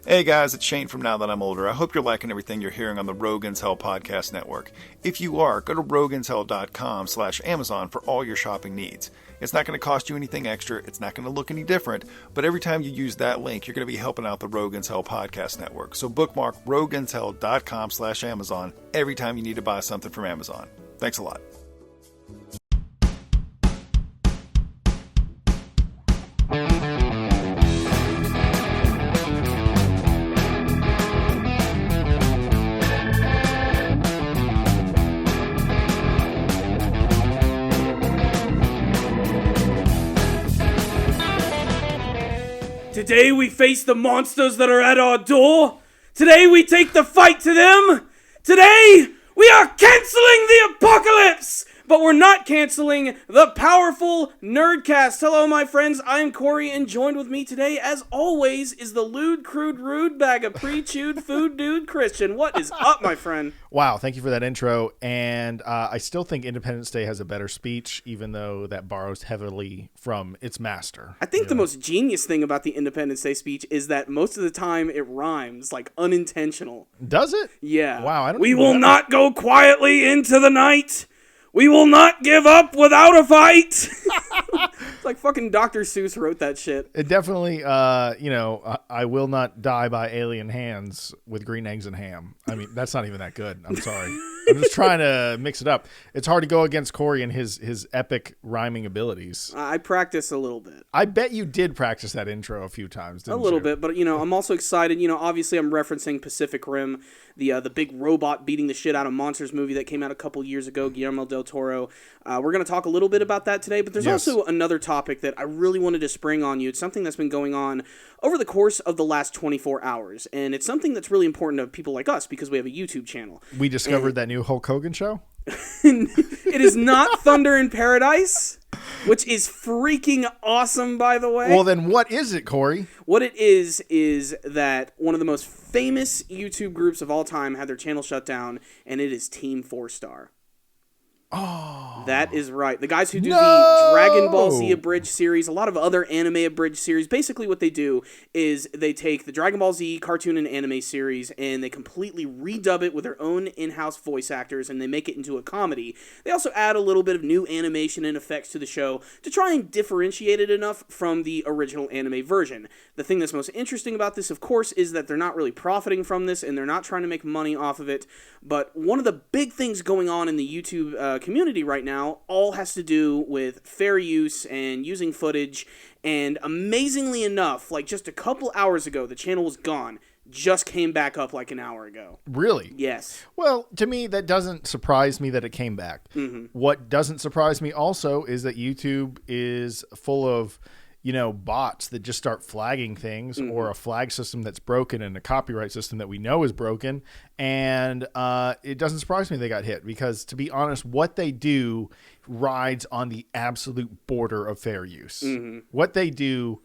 Hey guys, it's Shane from Now That I'm Older. I hope you're liking everything you're hearing on the Rogan's Hell Podcast Network. If you are, go to roganshell.com/Amazon for all your shopping needs. It's not going to cost you anything extra, it's not going to look any different, but every time you use that link, you're going to be helping out the Rogan's Hell Podcast Network. So bookmark roganshell.com/Amazon every time you need to buy something from Amazon. Thanks a lot. Today we face the monsters that are at our door. Today we take the fight to them. Today we are canceling the apocalypse. But we're not canceling the powerful Nerdcast. Hello, my friends. I'm Corey, and joined with me today, as always, is the lewd, crude, rude bag of pre-chewed food dude, Christian. What is up, my friend? Wow, thank you for that intro. And I still think Independence Day has a better speech, even though that borrows heavily from its master. I think the most genius thing about the Independence Day speech is that most of the time it rhymes, like unintentional. Does it? Yeah. Wow, I don't We will not go quietly into the night. We will not give up without a fight. It's like fucking Dr. Seuss wrote that shit. It definitely, I will not die by alien hands with green eggs and ham. I mean, that's not even that good. I'm sorry. I'm just trying to mix it up. It's hard to go against Corey and his epic rhyming abilities. I practice a little bit. I bet you did practice that intro a few times, didn't you? A little bit, but, I'm also excited. Obviously I'm referencing Pacific Rim, the big robot beating the shit out of monsters movie that came out a couple years ago, Guillermo del Toro. We're going to talk a little bit about that today, but there's also another topic that I really wanted to spring on you. It's something that's been going on over the course of the last 24 hours, and it's something that's really important to people like us because we have a YouTube channel. We discovered that new Hulk Hogan show? It is not Thunder in Paradise, which is freaking awesome, by the way. Well, then what is it, Corey? What it is that one of the most famous YouTube groups of all time had their channel shut down, and it is Team FourStar. Oh. That is right. The guys who do the Dragon Ball Z Abridged series, a lot of other anime abridged series, basically what they do is they take the Dragon Ball Z cartoon and anime series and they completely redub it with their own in-house voice actors and they make it into a comedy. They also add a little bit of new animation and effects to the show to try and differentiate it enough from the original anime version. The thing that's most interesting about this, of course, is that they're not really profiting from this and they're not trying to make money off of it. But one of the big things going on in the YouTube community right now all has to do with fair use and using footage, and amazingly enough, like just a couple hours ago, the channel was gone. Just came back up like an hour ago. Really? Yes. Well, to me, that doesn't surprise me that it came back. Mm-hmm. What doesn't surprise me also is that YouTube is full of bots that just start flagging things, or a flag system that's broken and a copyright system that we know is broken. And it doesn't surprise me they got hit because, to be honest, what they do rides on the absolute border of fair use. Mm-hmm. What they do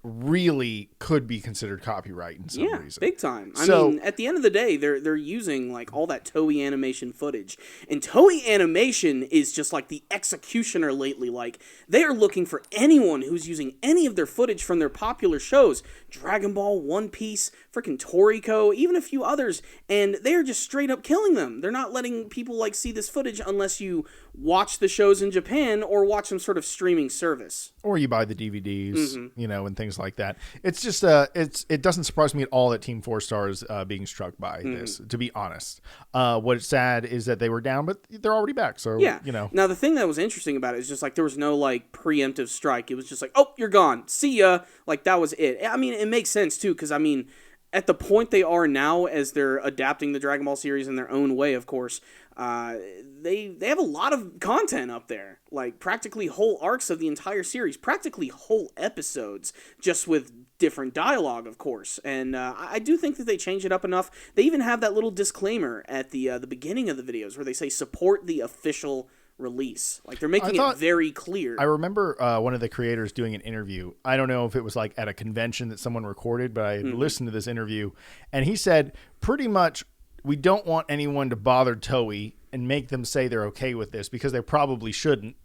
really could be considered copyright in some reason. Big time. I mean, at the end of the day, they're using like all that Toei Animation footage, and Toei Animation is just like the executioner lately. Like they are looking for anyone who's using any of their footage from their popular shows, Dragon Ball, One Piece, freaking Toriko, even a few others, and they are just straight up killing them. They're not letting people like see this footage unless you watch the shows in Japan or watch some sort of streaming service, or you buy the DVDs, and things like that. It's just it doesn't surprise me at all that Team FourStar is being struck by this, to be honest. What's sad is that they were down, but they're already back. So Now the thing that was interesting about it is just like there was no like preemptive strike. It was just like, oh, you're gone, see ya. Like that was it. I mean, it makes sense too, because I mean, at the point they are now, as they're adapting the Dragon Ball series in their own way, of course, they have a lot of content up there, like practically whole arcs of the entire series, practically whole episodes, just with different dialogue, of course. And I do think that they change it up enough. They even have that little disclaimer at the beginning of the videos where they say support the official release. Like they're making it very clear. I remember one of the creators doing an interview. I don't know if it was like at a convention that someone recorded, but I listened to this interview, and he said pretty much, we don't want anyone to bother Toei and make them say they're okay with this, because they probably shouldn't,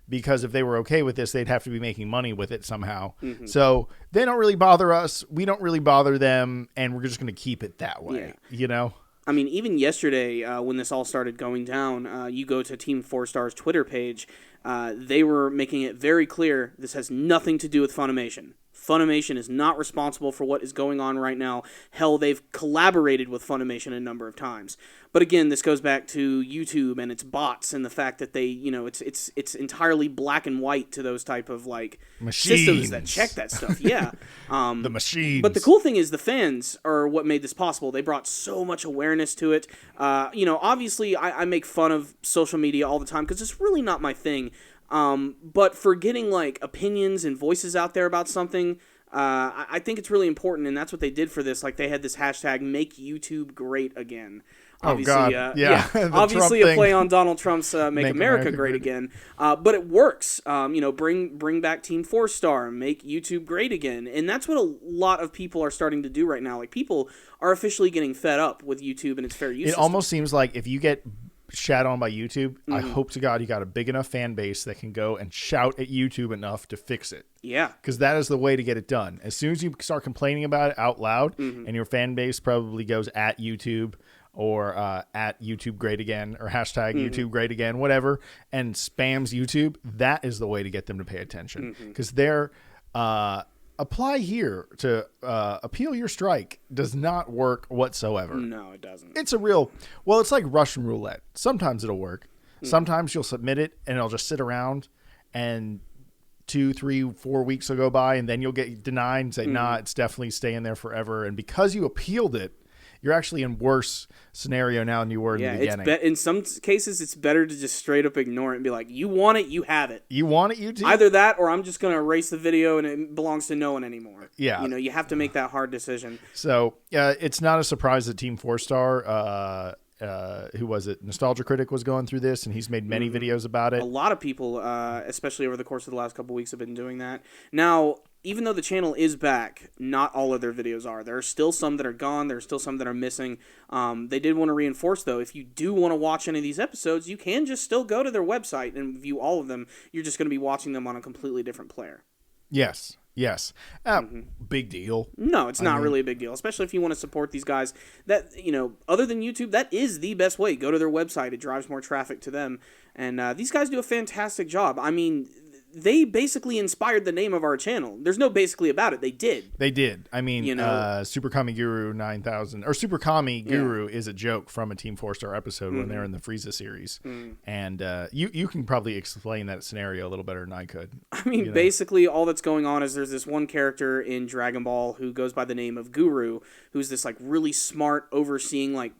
because if they were okay with this, they'd have to be making money with it somehow. So they don't really bother us. We don't really bother them, and we're just going to keep it that way, you know? I mean, even yesterday, when this all started going down, you go to Team FourStar's Twitter page, they were making it very clear this has nothing to do with Funimation. Funimation is not responsible for what is going on right now. Hell, they've collaborated with Funimation a number of times. But again, this goes back to YouTube and its bots and the fact that they, you know, it's entirely black and white to those type of like Machines. systems that check that stuff. Yeah, The machines. But the cool thing is the fans are what made this possible. They brought so much awareness to it. You know, obviously I make fun of social media all the time because it's really not my thing. But for getting like opinions and voices out there about something, I think it's really important, and that's what they did for this. Like they had this hashtag "Make YouTube Great Again." Obviously, oh God! Yeah. Obviously, Trump a play thing. on Donald Trump's "Make America Great Again," but it works. You know, bring back Team FourStar, make YouTube great again, and that's what a lot of people are starting to do right now. Like people are officially getting fed up with YouTube and its fair use. It almost seems like if you get shat on by YouTube, I hope to God you got a big enough fan base that can go and shout at YouTube enough to fix it. Yeah. Because that is the way to get it done. As soon as you start complaining about it out loud, and your fan base probably goes at YouTube or at YouTube Great Again or hashtag YouTube Great Again, whatever, and spams YouTube, that is the way to get them to pay attention. Because they're apply here to appeal your strike does not work whatsoever. No, it doesn't. It's a real, well, it's like Russian roulette. Sometimes it'll work. Sometimes you'll submit it and it'll just sit around and 2, 3, 4 weeks will go by and then you'll get denied and say, nah, it's definitely staying there forever. And because you appealed it, you're actually in worse scenario now than you were in the beginning. In some cases, it's better to just straight up ignore it and be like, you want it, you have it. You want it, you do. Either that or I'm just going to erase the video and it belongs to no one anymore. Yeah. You know, you have to make that hard decision. So it's not a surprise that Team FourStar, who was it? Nostalgia Critic was going through this, and he's made many videos about it. A lot of people, especially over the course of the last couple weeks, have been doing that. Now, even though the channel is back, not all of their videos are. There are still some that are gone. There are still some that are missing. They did want to reinforce, though, if you do want to watch any of these episodes, you can just still go to their website and view all of them. You're just going to be watching them on a completely different player. Yes. Big deal. No, it's not really a big deal, especially if you want to support these guys. That, you know, other than YouTube, that is the best way. Go to their website. It drives more traffic to them. And these guys do a fantastic job. I mean, they basically inspired the name of our channel. There's no basically about it. They did. They did. I mean, You know? Super Kami Guru 9000 or Super Kami Guru is a joke from a Team FourStar episode when they're in the Frieza series. And you can probably explain that scenario a little better than I could. I mean, basically all that's going on is there's this one character in Dragon Ball who goes by the name of Guru, who's this like really smart, overseeing like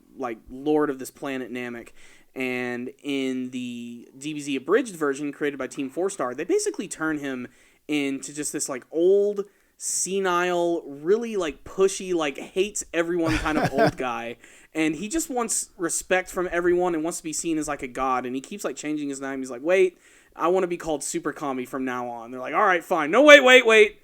lord of this planet Namek. And in the DBZ abridged version created by Team FourStar, they basically turn him into just this like old, senile, really like pushy, like hates everyone kind of old guy. And he just wants respect from everyone and wants to be seen as like a god. And he keeps like changing his name. He's like, wait, I want to be called Super Kami from now on. They're like, all right, fine. No, wait.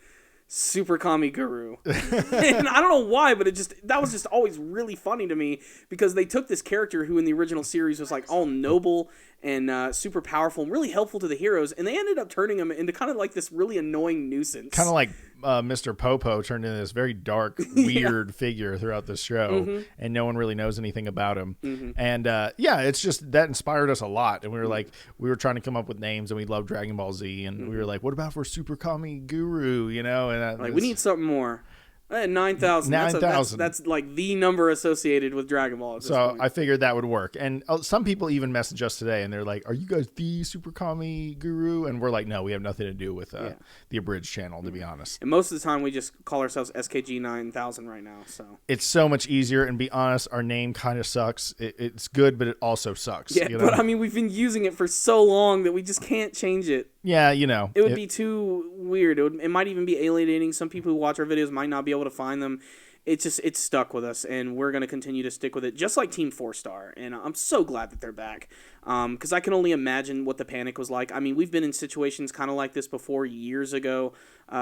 Super Kami Guru. And I don't know why, but that was just always really funny to me because they took this character who in the original series was like all noble and super powerful and really helpful to the heroes, and they ended up turning him into kind of like this really annoying nuisance. Kind of like Mr. Popo turned into this very dark, weird figure throughout the show, and no one really knows anything about him. And it's just that inspired us a lot. And we were like, we were trying to come up with names, and we love Dragon Ball Z, and we were like, what about for Super Kami Guru? You know, and like we need something more. 9,000. 9,000. That's like the number associated with Dragon Ball. At this point. I figured that would work. And some people even message us today, and they're like, "Are you guys the Super Kami Guru?" And we're like, "No, we have nothing to do with the abridged channel, to be honest." And most of the time, we just call ourselves SKG 9000 right now. So it's so much easier. And be honest, our name kind of sucks. It's good, but it also sucks. Yeah, you know? But I mean, we've been using it for so long that we just can't change it. Yeah, you know, it would be too weird. It might even be alienating. Some people who watch our videos might not be able to find them. It's stuck with us, and we're going to continue to stick with it, just like Team FourStar. And I'm so glad that they're back, because I can only imagine what the panic was like. I mean, we've been in situations kind of like this before years ago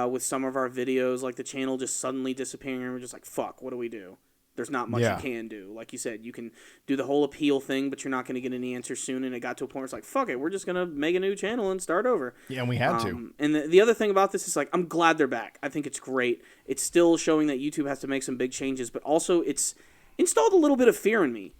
with some of our videos, like the channel just suddenly disappearing, and we're just like, fuck, what do we do? There's not much you can do. Like you said, you can do the whole appeal thing, but you're not going to get any answers soon. And it got to a point where it's like, fuck it, we're just going to make a new channel and start over. Yeah, and we had to. And the other thing about this is, like, I'm glad they're back. I think it's great. It's still showing that YouTube has to make some big changes, but also it's installed a little bit of fear in me,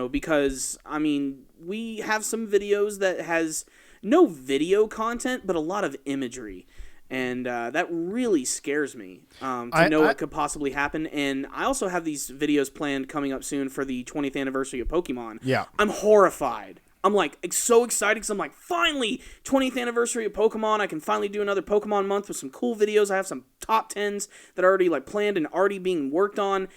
because, I mean, we have some videos that has no video content, but a lot of imagery. And that really scares me to know what could possibly happen. And I also have these videos planned coming up soon for the 20th anniversary of Pokemon. Yeah. I'm horrified. I'm like so excited because I'm like, finally, 20th anniversary of Pokemon. I can finally do another Pokemon month with some cool videos. I have some top 10s that are already like planned and already being worked on.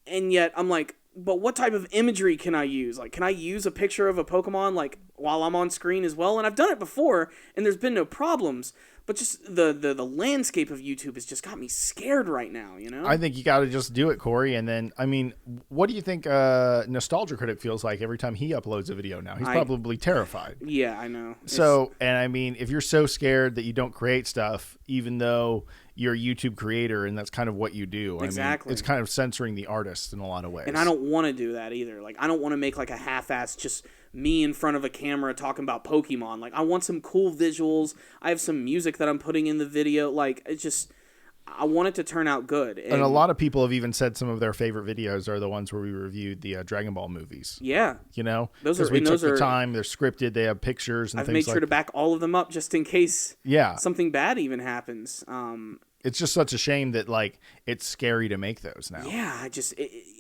And yet I'm like, but what type of imagery can I use? Like, can I use a picture of a Pokemon like while I'm on screen as well? And I've done it before and there's been no problems. But just the landscape of YouTube has just got me scared right now, I think you got to just do it, Corey. And then, I mean, what do you think Nostalgia Critic feels like every time he uploads a video now? He's probably terrified. Yeah, I know. So, and I mean, if you're so scared that you don't create stuff, even though you're a YouTube creator and that's kind of what you do. Exactly. I mean, it's kind of censoring the artist in a lot of ways. And I don't want to do that either. Like, I don't want to make like a half-ass just me in front of a camera talking about Pokemon. Like, I want some cool visuals. I have some music that I'm putting in the video. Like, it's just, I want it to turn out good. And a lot of people have even said some of their favorite videos are the ones where we reviewed the Dragon Ball movies. Yeah. Because we took the time, they're scripted, they have pictures and I've things made sure like to back all of them up just in case something bad even happens. It's just such a shame that, like, it's scary to make those now. Yeah,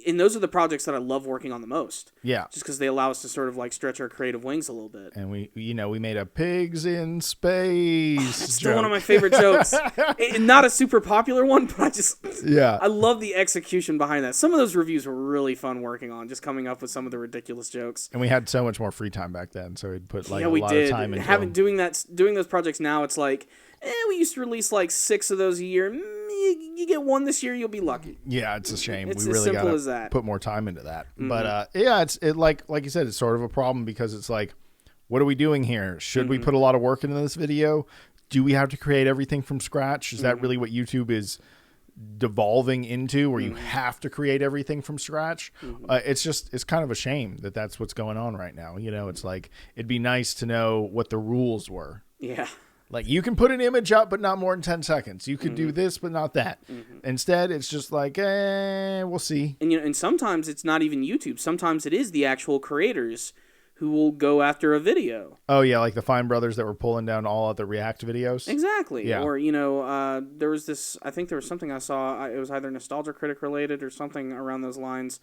and those are the projects that I love working on the most. Yeah. Just because they allow us to sort of, like, stretch our creative wings a little bit. And we made a pigs in space It's still one of my favorite jokes. Not a super popular one, but I love the execution behind that. Some of those reviews were really fun working on, just coming up with some of the ridiculous jokes. And we had so much more free time back then, so we'd put, like, a lot of time into them. Doing those projects now, it's like, we used to release like 6 of those a year. You get one this year, you'll be lucky. Yeah, it's a shame. It's we really as simple as that. Put more time into that. Mm-hmm. But like you said, it's sort of a problem because it's like, what are we doing here? Should we put a lot of work into this video? Do we have to create everything from scratch? Is that really what YouTube is devolving into, where you have to create everything from scratch? It's kind of a shame that that's what's going on right now. It's like, it'd be nice to know what the rules were. Yeah. Like, you can put an image up, but not more than 10 seconds. You could do this, but not that. Instead, it's just like, we'll see. And sometimes it's not even YouTube. Sometimes it is the actual creators who will go after a video. Oh, yeah, like the Fine Brothers that were pulling down all of the React videos. Exactly. Yeah. Or, there was this, I think there was something I saw, it was either Nostalgia Critic related or something around those lines.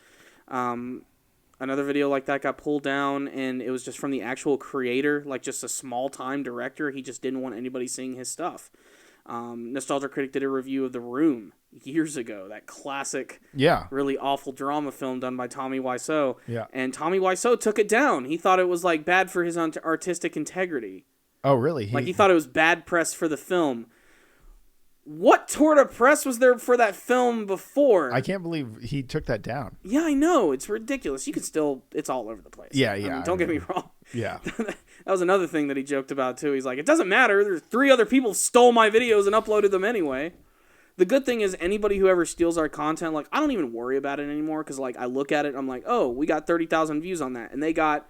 Another video like that got pulled down, and it was just from the actual creator, like just a small-time director. He just didn't want anybody seeing his stuff. Nostalgia Critic did a review of The Room years ago, that classic, really awful drama film done by Tommy Wiseau. Yeah. And Tommy Wiseau took it down. He thought it was like bad for his artistic integrity. Oh, really? He thought it was bad press for the film. What sort of press was there for that film before? I can't believe he took that down. Yeah, I know. It's ridiculous. You can still... It's all over the place. Yeah. Don't get me wrong. Yeah. That was another thing that he joked about, too. He's like, it doesn't matter. There's 3 other people stole my videos and uploaded them anyway. The good thing is anybody who ever steals our content, like, I don't even worry about it anymore because, like, I look at it and I'm like, oh, we got 30,000 views on that. And they got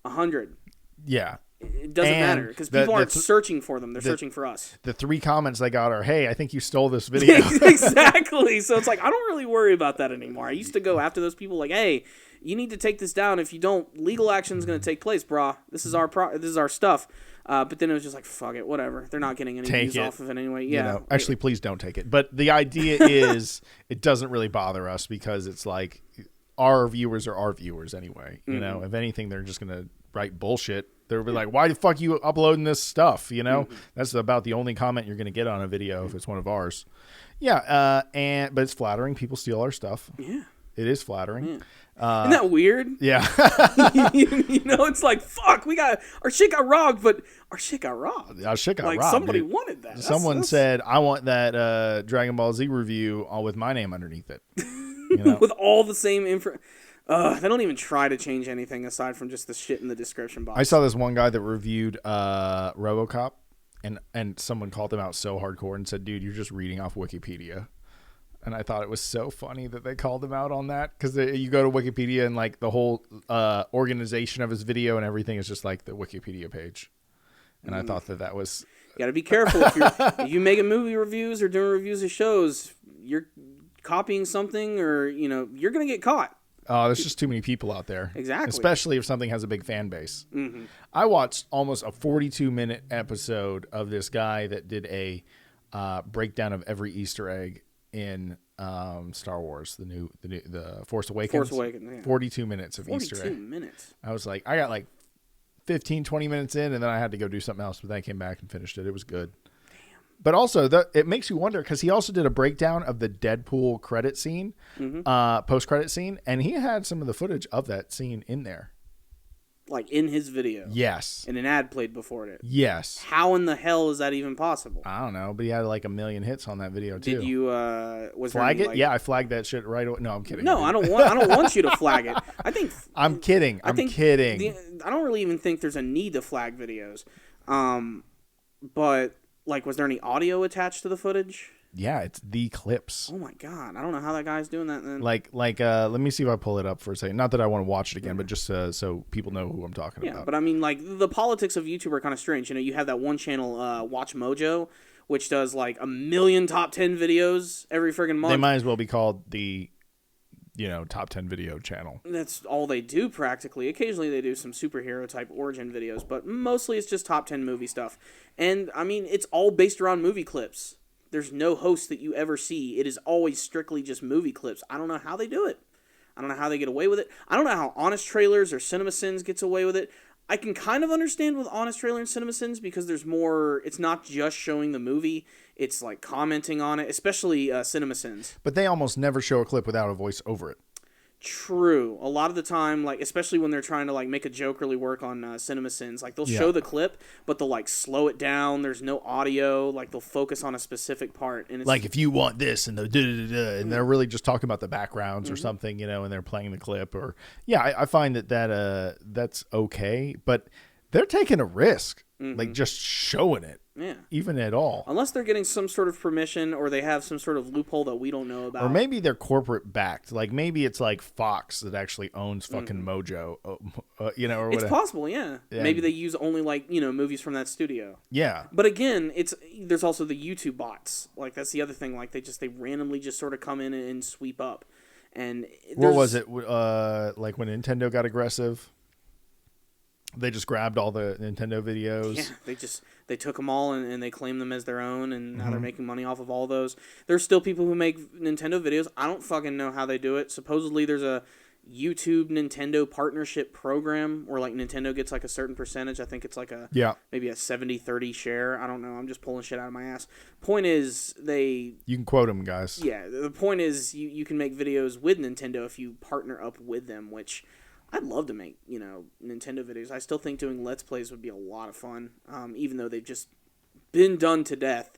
100. Yeah. It doesn't matter because people aren't searching for them. They're searching for us. The 3 comments they got are, hey, I think you stole this video. Exactly. So it's like, I don't really worry about that anymore. I used to go after those people like, hey, you need to take this down. If you don't, legal action is going to take place, brah. This is our stuff. But then it was just like, fuck it, whatever. They're not getting any views off of it anyway. Yeah. Actually, please don't take it. But the idea is it doesn't really bother us because it's like our viewers are our viewers anyway. If anything, they're just going to write bullshit. They'll be like, why the fuck are you uploading this stuff? That's about the only comment you're going to get on a video if it's one of ours. Yeah. But it's flattering. People steal our stuff. Yeah. It is flattering. Yeah. Isn't that weird? Yeah. It's like, fuck, our shit got robbed, but our shit got robbed. Our shit got robbed. Like, somebody wanted that. Someone said, I want that Dragon Ball Z review all with my name underneath it. With all the same info. They don't even try to change anything aside from just the shit in the description box. I saw this one guy that reviewed RoboCop, and someone called him out so hardcore and said, dude, you're just reading off Wikipedia. And I thought it was so funny that they called him out on that, because you go to Wikipedia and like the whole organization of his video and everything is just like the Wikipedia page. And I thought that was... You got to be careful if you making movie reviews or doing reviews of shows, you're copying something, or you're going to get caught. Oh, there's just too many people out there. Exactly. Especially if something has a big fan base. Mm-hmm. I watched almost a 42-minute episode of this guy that did a breakdown of every Easter egg in Star Wars, the Force Awakens. 42 minutes of Easter egg. 42 minutes. I was like, I got like 15, 20 minutes in, and then I had to go do something else, but then I came back and finished it. It was good. But also, it makes you wonder, because he also did a breakdown of the Deadpool credit scene, post-credit scene, and he had some of the footage of that scene in there. Like in his video? Yes. And an ad played before it? Yes. How in the hell is that even possible? I don't know, but he had like 1 million hits on that video, too. Did you, flag it? Yeah, I flagged that shit right away. No, I'm kidding. No, I don't want you to flag it. I'm kidding. I'm kidding. I don't really even think there's a need to flag videos. But... Like, was there any audio attached to the footage? Yeah, it's the clips. Oh my god, I don't know how that guy's doing that then. Like, let me see if I pull it up for a second. Not that I want to watch it again, but just so people know who I'm talking about. Yeah, but I mean, like, the politics of YouTube are kind of strange. You have that one channel, Watch Mojo, which does like 1 million top 10 videos every friggin' month. They might as well be called the top 10 video channel. That's all they do practically. Occasionally they do some superhero type origin videos, but mostly it's just top 10 movie stuff. And I mean, it's all based around movie clips. There's no host that you ever see. It is always strictly just movie clips. I don't know how they do it. I don't know how they get away with it. I don't know how Honest Trailers or CinemaSins gets away with it. I can kind of understand with Honest Trailer and CinemaSins because there's more, it's not just showing the movie, it's like commenting on it, especially CinemaSins. But they almost never show a clip without a voice over it. True. A lot of the time, like, especially when they're trying to like make a joke really work on CinemaSins, like they'll show the clip, but they'll like slow it down. There's no audio. Like they'll focus on a specific part, and it's like if you want this, and and they're really just talking about the backgrounds or something, and they're playing the clip. Or I find that that's okay, but they're taking a risk, like just showing it. Yeah. Even at all. Unless they're getting some sort of permission or they have some sort of loophole that we don't know about. Or maybe they're corporate backed. Like maybe it's like Fox that actually owns fucking Mojo, or whatever. It's possible, yeah. Maybe they use only like, movies from that studio. Yeah. But again, there's also the YouTube bots. Like that's the other thing. Like they randomly just sort of come in and sweep up. And what was it? Like when Nintendo got aggressive? They just grabbed all the Nintendo videos. Yeah, they took them all and they claim them as their own, and now they're making money off of all those. There's still people who make Nintendo videos. I don't fucking know how they do it. Supposedly there's a YouTube Nintendo partnership program where like Nintendo gets like a certain percentage. I think it's like maybe a 70-30 share. I don't know. I'm just pulling shit out of my ass. Point is you can quote them, guys. Yeah, the point is you can make videos with Nintendo if you partner up with them, which I'd love to make, Nintendo videos. I still think doing Let's Plays would be a lot of fun, even though they've just been done to death.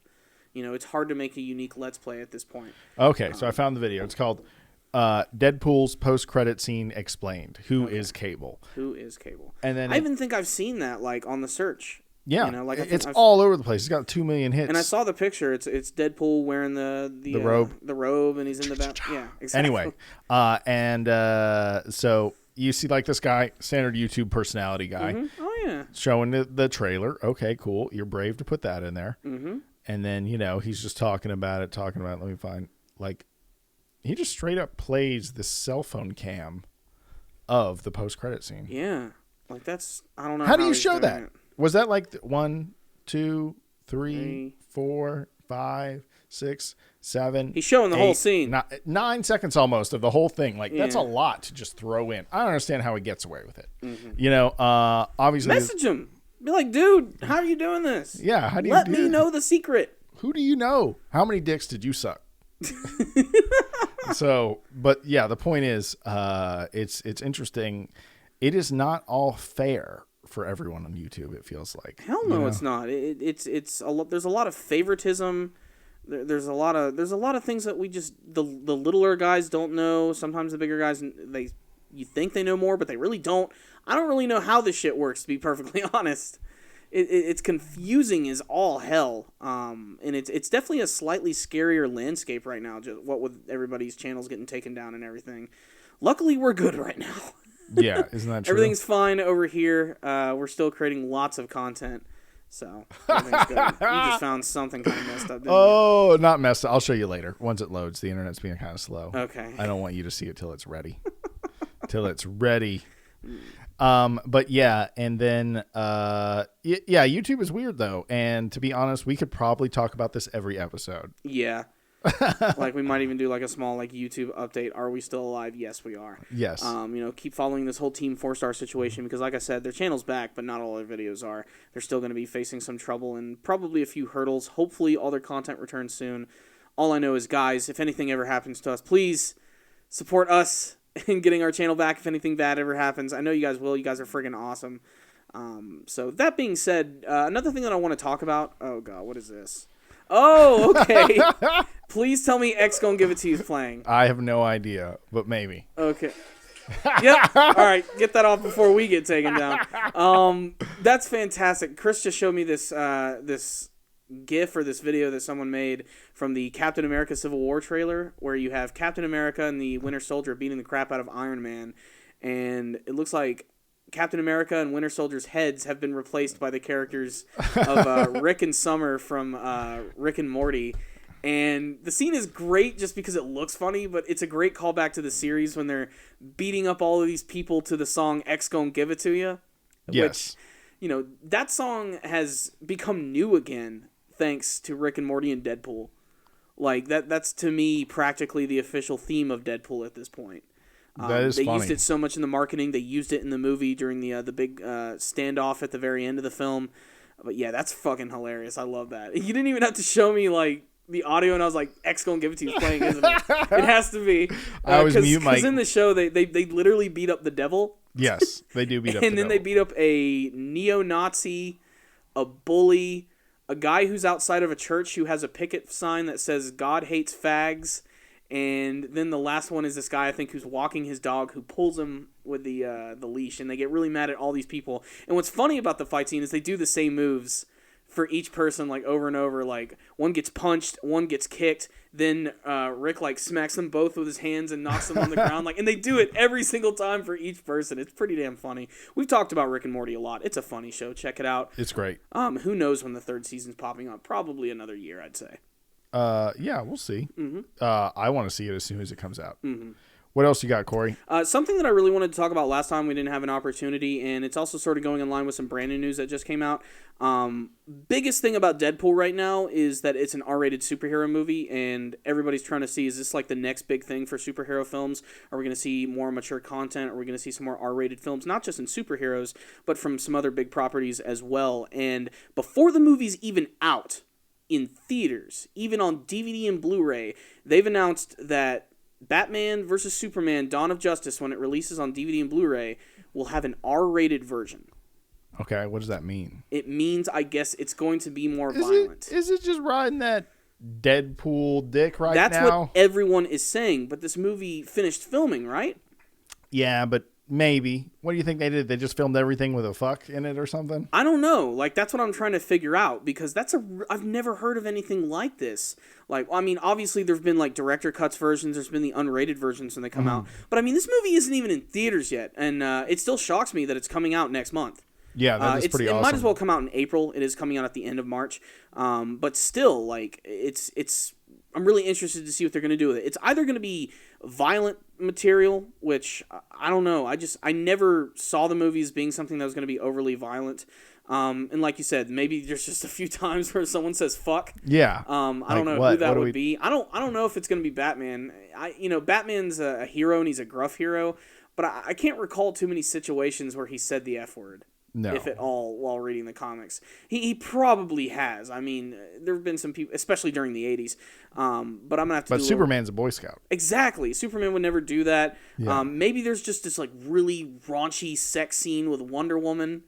It's hard to make a unique Let's Play at this point. Okay, so I found the video. It's called Deadpool's Post-Credit Scene Explained. Who is Cable? Who is Cable? And then I even think I've seen that, like, on the search. Yeah, it's all over the place. It's got 2 million hits. And I saw the picture. It's Deadpool wearing the robe, and he's in the back. Yeah, exactly. Anyway, so you see like this guy, standard YouTube personality guy. Mm-hmm. Oh yeah, showing the trailer. Okay, cool. You're brave to put that in there. Mm-hmm. And then he's just talking about it. Let me find he just straight up plays the cell phone cam of the post credit scene. Yeah, like that's I don't know. How do you show that? It. Was that like 1, 2, 3, 4, 5, 6, 7? He's showing the 8, whole scene. 9 seconds almost of the whole thing. Like that's a lot to just throw in. I don't understand how he gets away with it. Mm-hmm. Obviously message him. Be like, dude, how are you doing this? Yeah, how do you let me know the secret? Who do you know? How many dicks did you suck? But yeah, the point is, it's interesting. It is not all fair for everyone on YouTube. It feels like hell no, it's not. It's a lot. There's a lot of favoritism. There's a lot of things that we just the littler guys don't know. Sometimes the bigger guys you think they know more, but they really don't. I don't really know how this shit works, to be perfectly honest. it's confusing as all hell. And it's definitely a slightly scarier landscape right now, just what with everybody's channels getting taken down and everything. Luckily, we're good right now. Yeah, isn't that true? Everything's fine over here. We're still creating lots of content. So, everything's good. You just found something kind of messed up, didn't you? Oh, not messed up. I'll show you later. Once it loads, the internet's being kind of slow. Okay. I don't want you to see it till it's ready. Till it's ready. But yeah, and then yeah, YouTube is weird though, and to be honest, we could probably talk about this every episode. Yeah. Like we might even do like a small like YouTube update. Are we still alive? Yes, we are. Yes. Keep following this whole Team FourStar situation because like I said, their channel's back, but not all their videos are. They're still going to be facing some trouble and probably a few hurdles. Hopefully all their content returns soon. All I know is, guys, if anything ever happens to us, please support us in getting our channel back if anything bad ever happens. I know you guys will. You guys are friggin' awesome. So that being said, another thing that I want to talk about. Oh god, what is this? Oh, okay. Please tell me X Gonna Give It To You is playing. I have no idea, but maybe. Okay. Yep. All right, get that off before we get taken down. That's fantastic. Chris just showed me this this GIF or this video that someone made from the Captain America Civil War trailer, where you have Captain America and the Winter Soldier beating the crap out of Iron Man, and it looks like Captain America and Winter Soldier's heads have been replaced by the characters of Rick and Summer from Rick and Morty. And the scene is great just because it looks funny, but it's a great callback to the series when they're beating up all of these people to the song X Gon' Give It To You. Yes. Which, that song has become new again thanks to Rick and Morty and Deadpool. Like, that's to me practically the official theme of Deadpool at this point. That is they funny. used it so much in the marketing. They used it in the movie during the big standoff at the very end of the film. But yeah, that's fucking hilarious. I love that. You didn't even have to show me like the audio, and I was like, "X Gonna Give It To You" is playing, isn't it? It has to be. I was mute my. Because in the show, they literally beat up the devil. Yes, they do beat up. And then they beat up a neo-Nazi, a bully, a guy who's outside of a church who has a picket sign that says "God hates fags." And then the last one is this guy, I think, who's walking his dog, who pulls him with the leash, and they get really mad at all these people. And what's funny about the fight scene is they do the same moves for each person, like over and over. Like one gets punched, one gets kicked, then Rick like smacks them both with his hands and knocks them on the ground. Like, and they do it every single time for each person. It's pretty damn funny. We've talked about Rick and Morty a lot. It's a funny show. Check it out. It's great. Who knows when the third season's popping up? Probably another year, I'd say. Yeah, we'll see. Mm-hmm. I want to see it as soon as it comes out. Mm-hmm. What else you got, Corey? Something that I really wanted to talk about last time we didn't have an opportunity, and it's also sort of going in line with some brand new news that just came out. Biggest thing about Deadpool right now is that it's an R-rated superhero movie, and everybody's trying to see, is this like the next big thing for superhero films? Are we going to see more mature content? Are we going to see some more R-rated films, not just in superheroes, but from some other big properties as well? And before the movie's even out, in theaters, even on DVD and Blu-ray, they've announced that Batman vs. Superman Dawn of Justice, when it releases on DVD and Blu-ray, will have an R-rated version. Okay, what does that mean? It means, I guess, it's going to be more violent. Is it just riding that Deadpool dick now? That's what everyone is saying, but this movie finished filming, right? Yeah, but maybe. What do you think they did? They just filmed everything with a fuck in it or something? I don't know. Like, that's what I'm trying to figure out, because I've never heard of anything like this. Like, I mean, obviously there've been like director cuts versions, there's been the unrated versions when they come out. But I mean, this movie isn't even in theaters yet, and it still shocks me that it's coming out next month. Yeah, that is pretty awesome. It might as well come out in April. It is coming out at the end of March. But still, like, I'm really interested to see what they're going to do with it. It's either going to be violent material, which I don't know. I never saw the movie as being something that was going to be overly violent. And like you said, maybe there's just a few times where someone says "fuck." Yeah. I don't know who that would be. I don't know if it's going to be Batman. Batman's a hero and he's a gruff hero, but I can't recall too many situations where he said the F word. No. If at all, while reading the comics. He probably has. I mean, there have been some people, especially during the 80s. But I'm going to have to But Superman's a Boy Scout. Exactly. Superman would never do that. Yeah. Maybe there's just this like really raunchy sex scene with Wonder Woman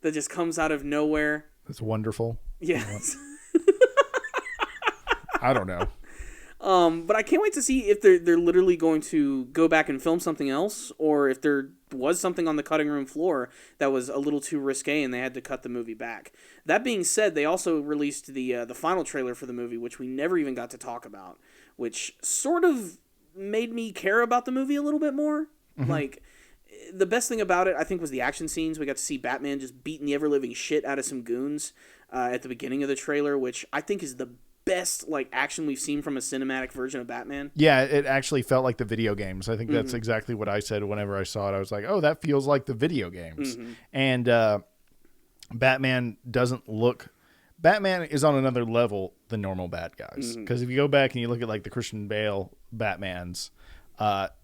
that just comes out of nowhere. That's wonderful. Yes. I don't know. But I can't wait to see if they're literally going to go back and film something else, or if there was something on the cutting room floor that was a little too risque and they had to cut the movie back. That being said, they also released the final trailer for the movie, which we never even got to talk about, which sort of made me care about the movie a little bit more. Mm-hmm. Like, the best thing about it, I think, was the action scenes. We got to see Batman just beating the ever-living shit out of some goons at the beginning of the trailer, which I think is the best action we've seen from a cinematic version of Batman. Yeah, it actually felt like the video games. I think that's exactly what I said whenever I saw it. I was like, oh, that feels like the video games. Mm-hmm. And Batman is on another level than normal bad guys. Because if you go back and you look at the Christian Bale Batmans,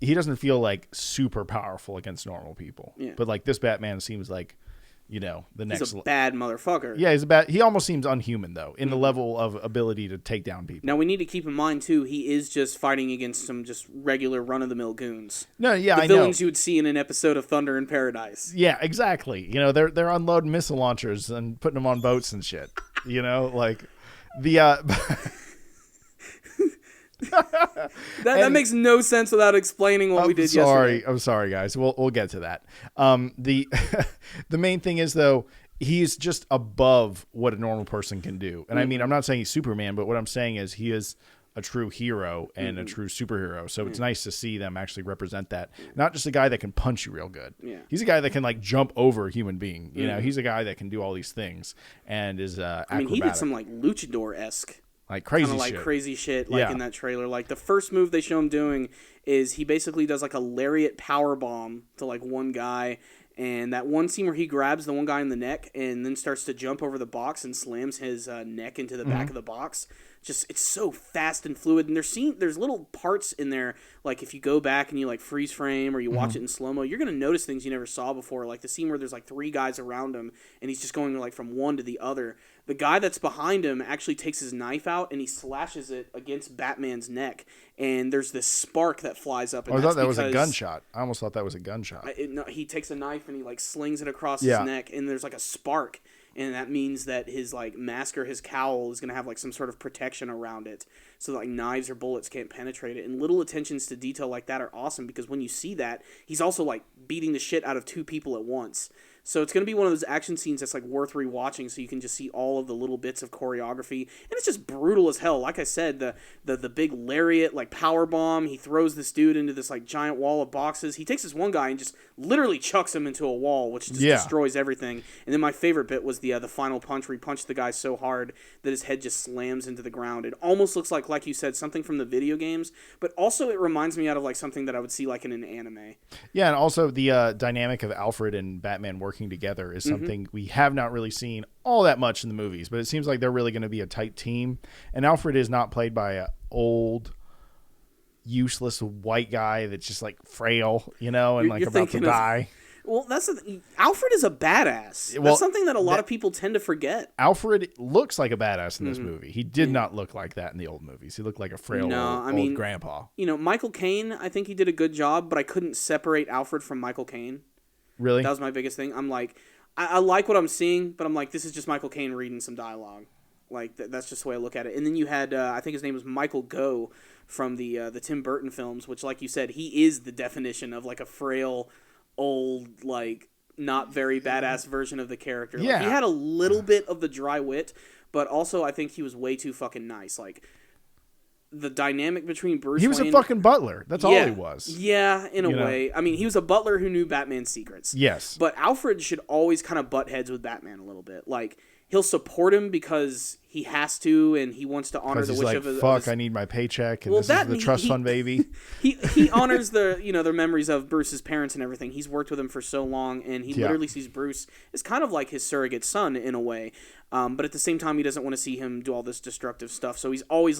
he doesn't feel super powerful against normal people. Yeah. But this Batman seems like, the next. He's a bad motherfucker. Yeah, he almost seems unhuman though in the level of ability to take down people. Now we need to keep in mind too, he is just fighting against some just regular run of the mill goons. No, yeah, the villains you would see in an episode of Thunder in Paradise. Yeah, exactly. They're unloading missile launchers and putting them on boats and shit. That makes no sense without explaining what we did yesterday. I'm sorry, guys. We'll get to that. The main thing is though, he's just above what a normal person can do. And I mean, I'm not saying he's Superman, but what I'm saying is he is a true hero and a true superhero. So it's nice to see them actually represent that. Not just a guy that can punch you real good. Yeah. He's a guy that can jump over a human being. He's a guy that can do all these things and is acrobatic. I mean, he did some luchador-esque. Crazy shit in that trailer. The first move they show him doing is he basically does a lariat power bomb to one guy, and that one scene where he grabs the one guy in the neck and then starts to jump over the box and slams his neck into the back of the box. Just, it's so fast and fluid, and there's little parts in there, if you go back and you freeze frame or you watch it in slow-mo, you're going to notice things you never saw before, the scene where there's three guys around him and he's just going from one to the other. The guy that's behind him actually takes his knife out and he slashes it against Batman's neck, and there's this spark that flies up. And I thought that was a gunshot. I almost thought that was a gunshot. No, he takes a knife and he slings it across his neck, and there's a spark. And that means that his mask or his cowl is going to have some sort of protection around it, so that knives or bullets can't penetrate it. And little attentions to detail like that are awesome, because when you see that, he's also beating the shit out of two people at once. So it's going to be one of those action scenes that's worth rewatching, so you can just see all of the little bits of choreography, and it's just brutal as hell. Like I said, the big lariat power bomb. He throws this dude into this giant wall of boxes. He takes this one guy and just literally chucks him into a wall, which just destroys everything. And then my favorite bit was the final punch, where he punched the guy so hard that his head just slams into the ground. It almost looks like you said, something from the video games, but also it reminds me out of something that I would see in an anime. Yeah, and also the dynamic of Alfred and Batman working together is something we have not really seen all that much in the movies, but it seems like they're really going to be a tight team. And Alfred is not played by an old, useless white guy that's just frail, and about to die. Well, Alfred is a badass. That's something that a lot of people tend to forget. Alfred looks like a badass in this movie. He did not look like that in the old movies. He looked like a frail old grandpa. Michael Caine, I think he did a good job, but I couldn't separate Alfred from Michael Caine. Really? That was my biggest thing. I'm I like what I'm seeing, but I'm this is just Michael Caine reading some dialogue. That's just the way I look at it. And then you had, I think his name was Michael Gough from the Tim Burton films, which, like you said, he is the definition of a frail, old, not very badass version of the character. Yeah. He had a little bit of the dry wit, but also I think he was way too fucking nice. The dynamic between Bruce Wayne... He was a fucking butler. That's all he was. Yeah, in a way. I mean, he was a butler who knew Batman's secrets. Yes. But Alfred should always kind of butt heads with Batman a little bit. He'll support him because he has to, and he wants to honor the wish of his... fuck, I need my paycheck, and this is the trust fund baby. He honors the their memories of Bruce's parents and everything. He's worked with him for so long, and he literally sees Bruce as kind of like his surrogate son in a way. But at the same time, he doesn't want to see him do all this destructive stuff. So he's always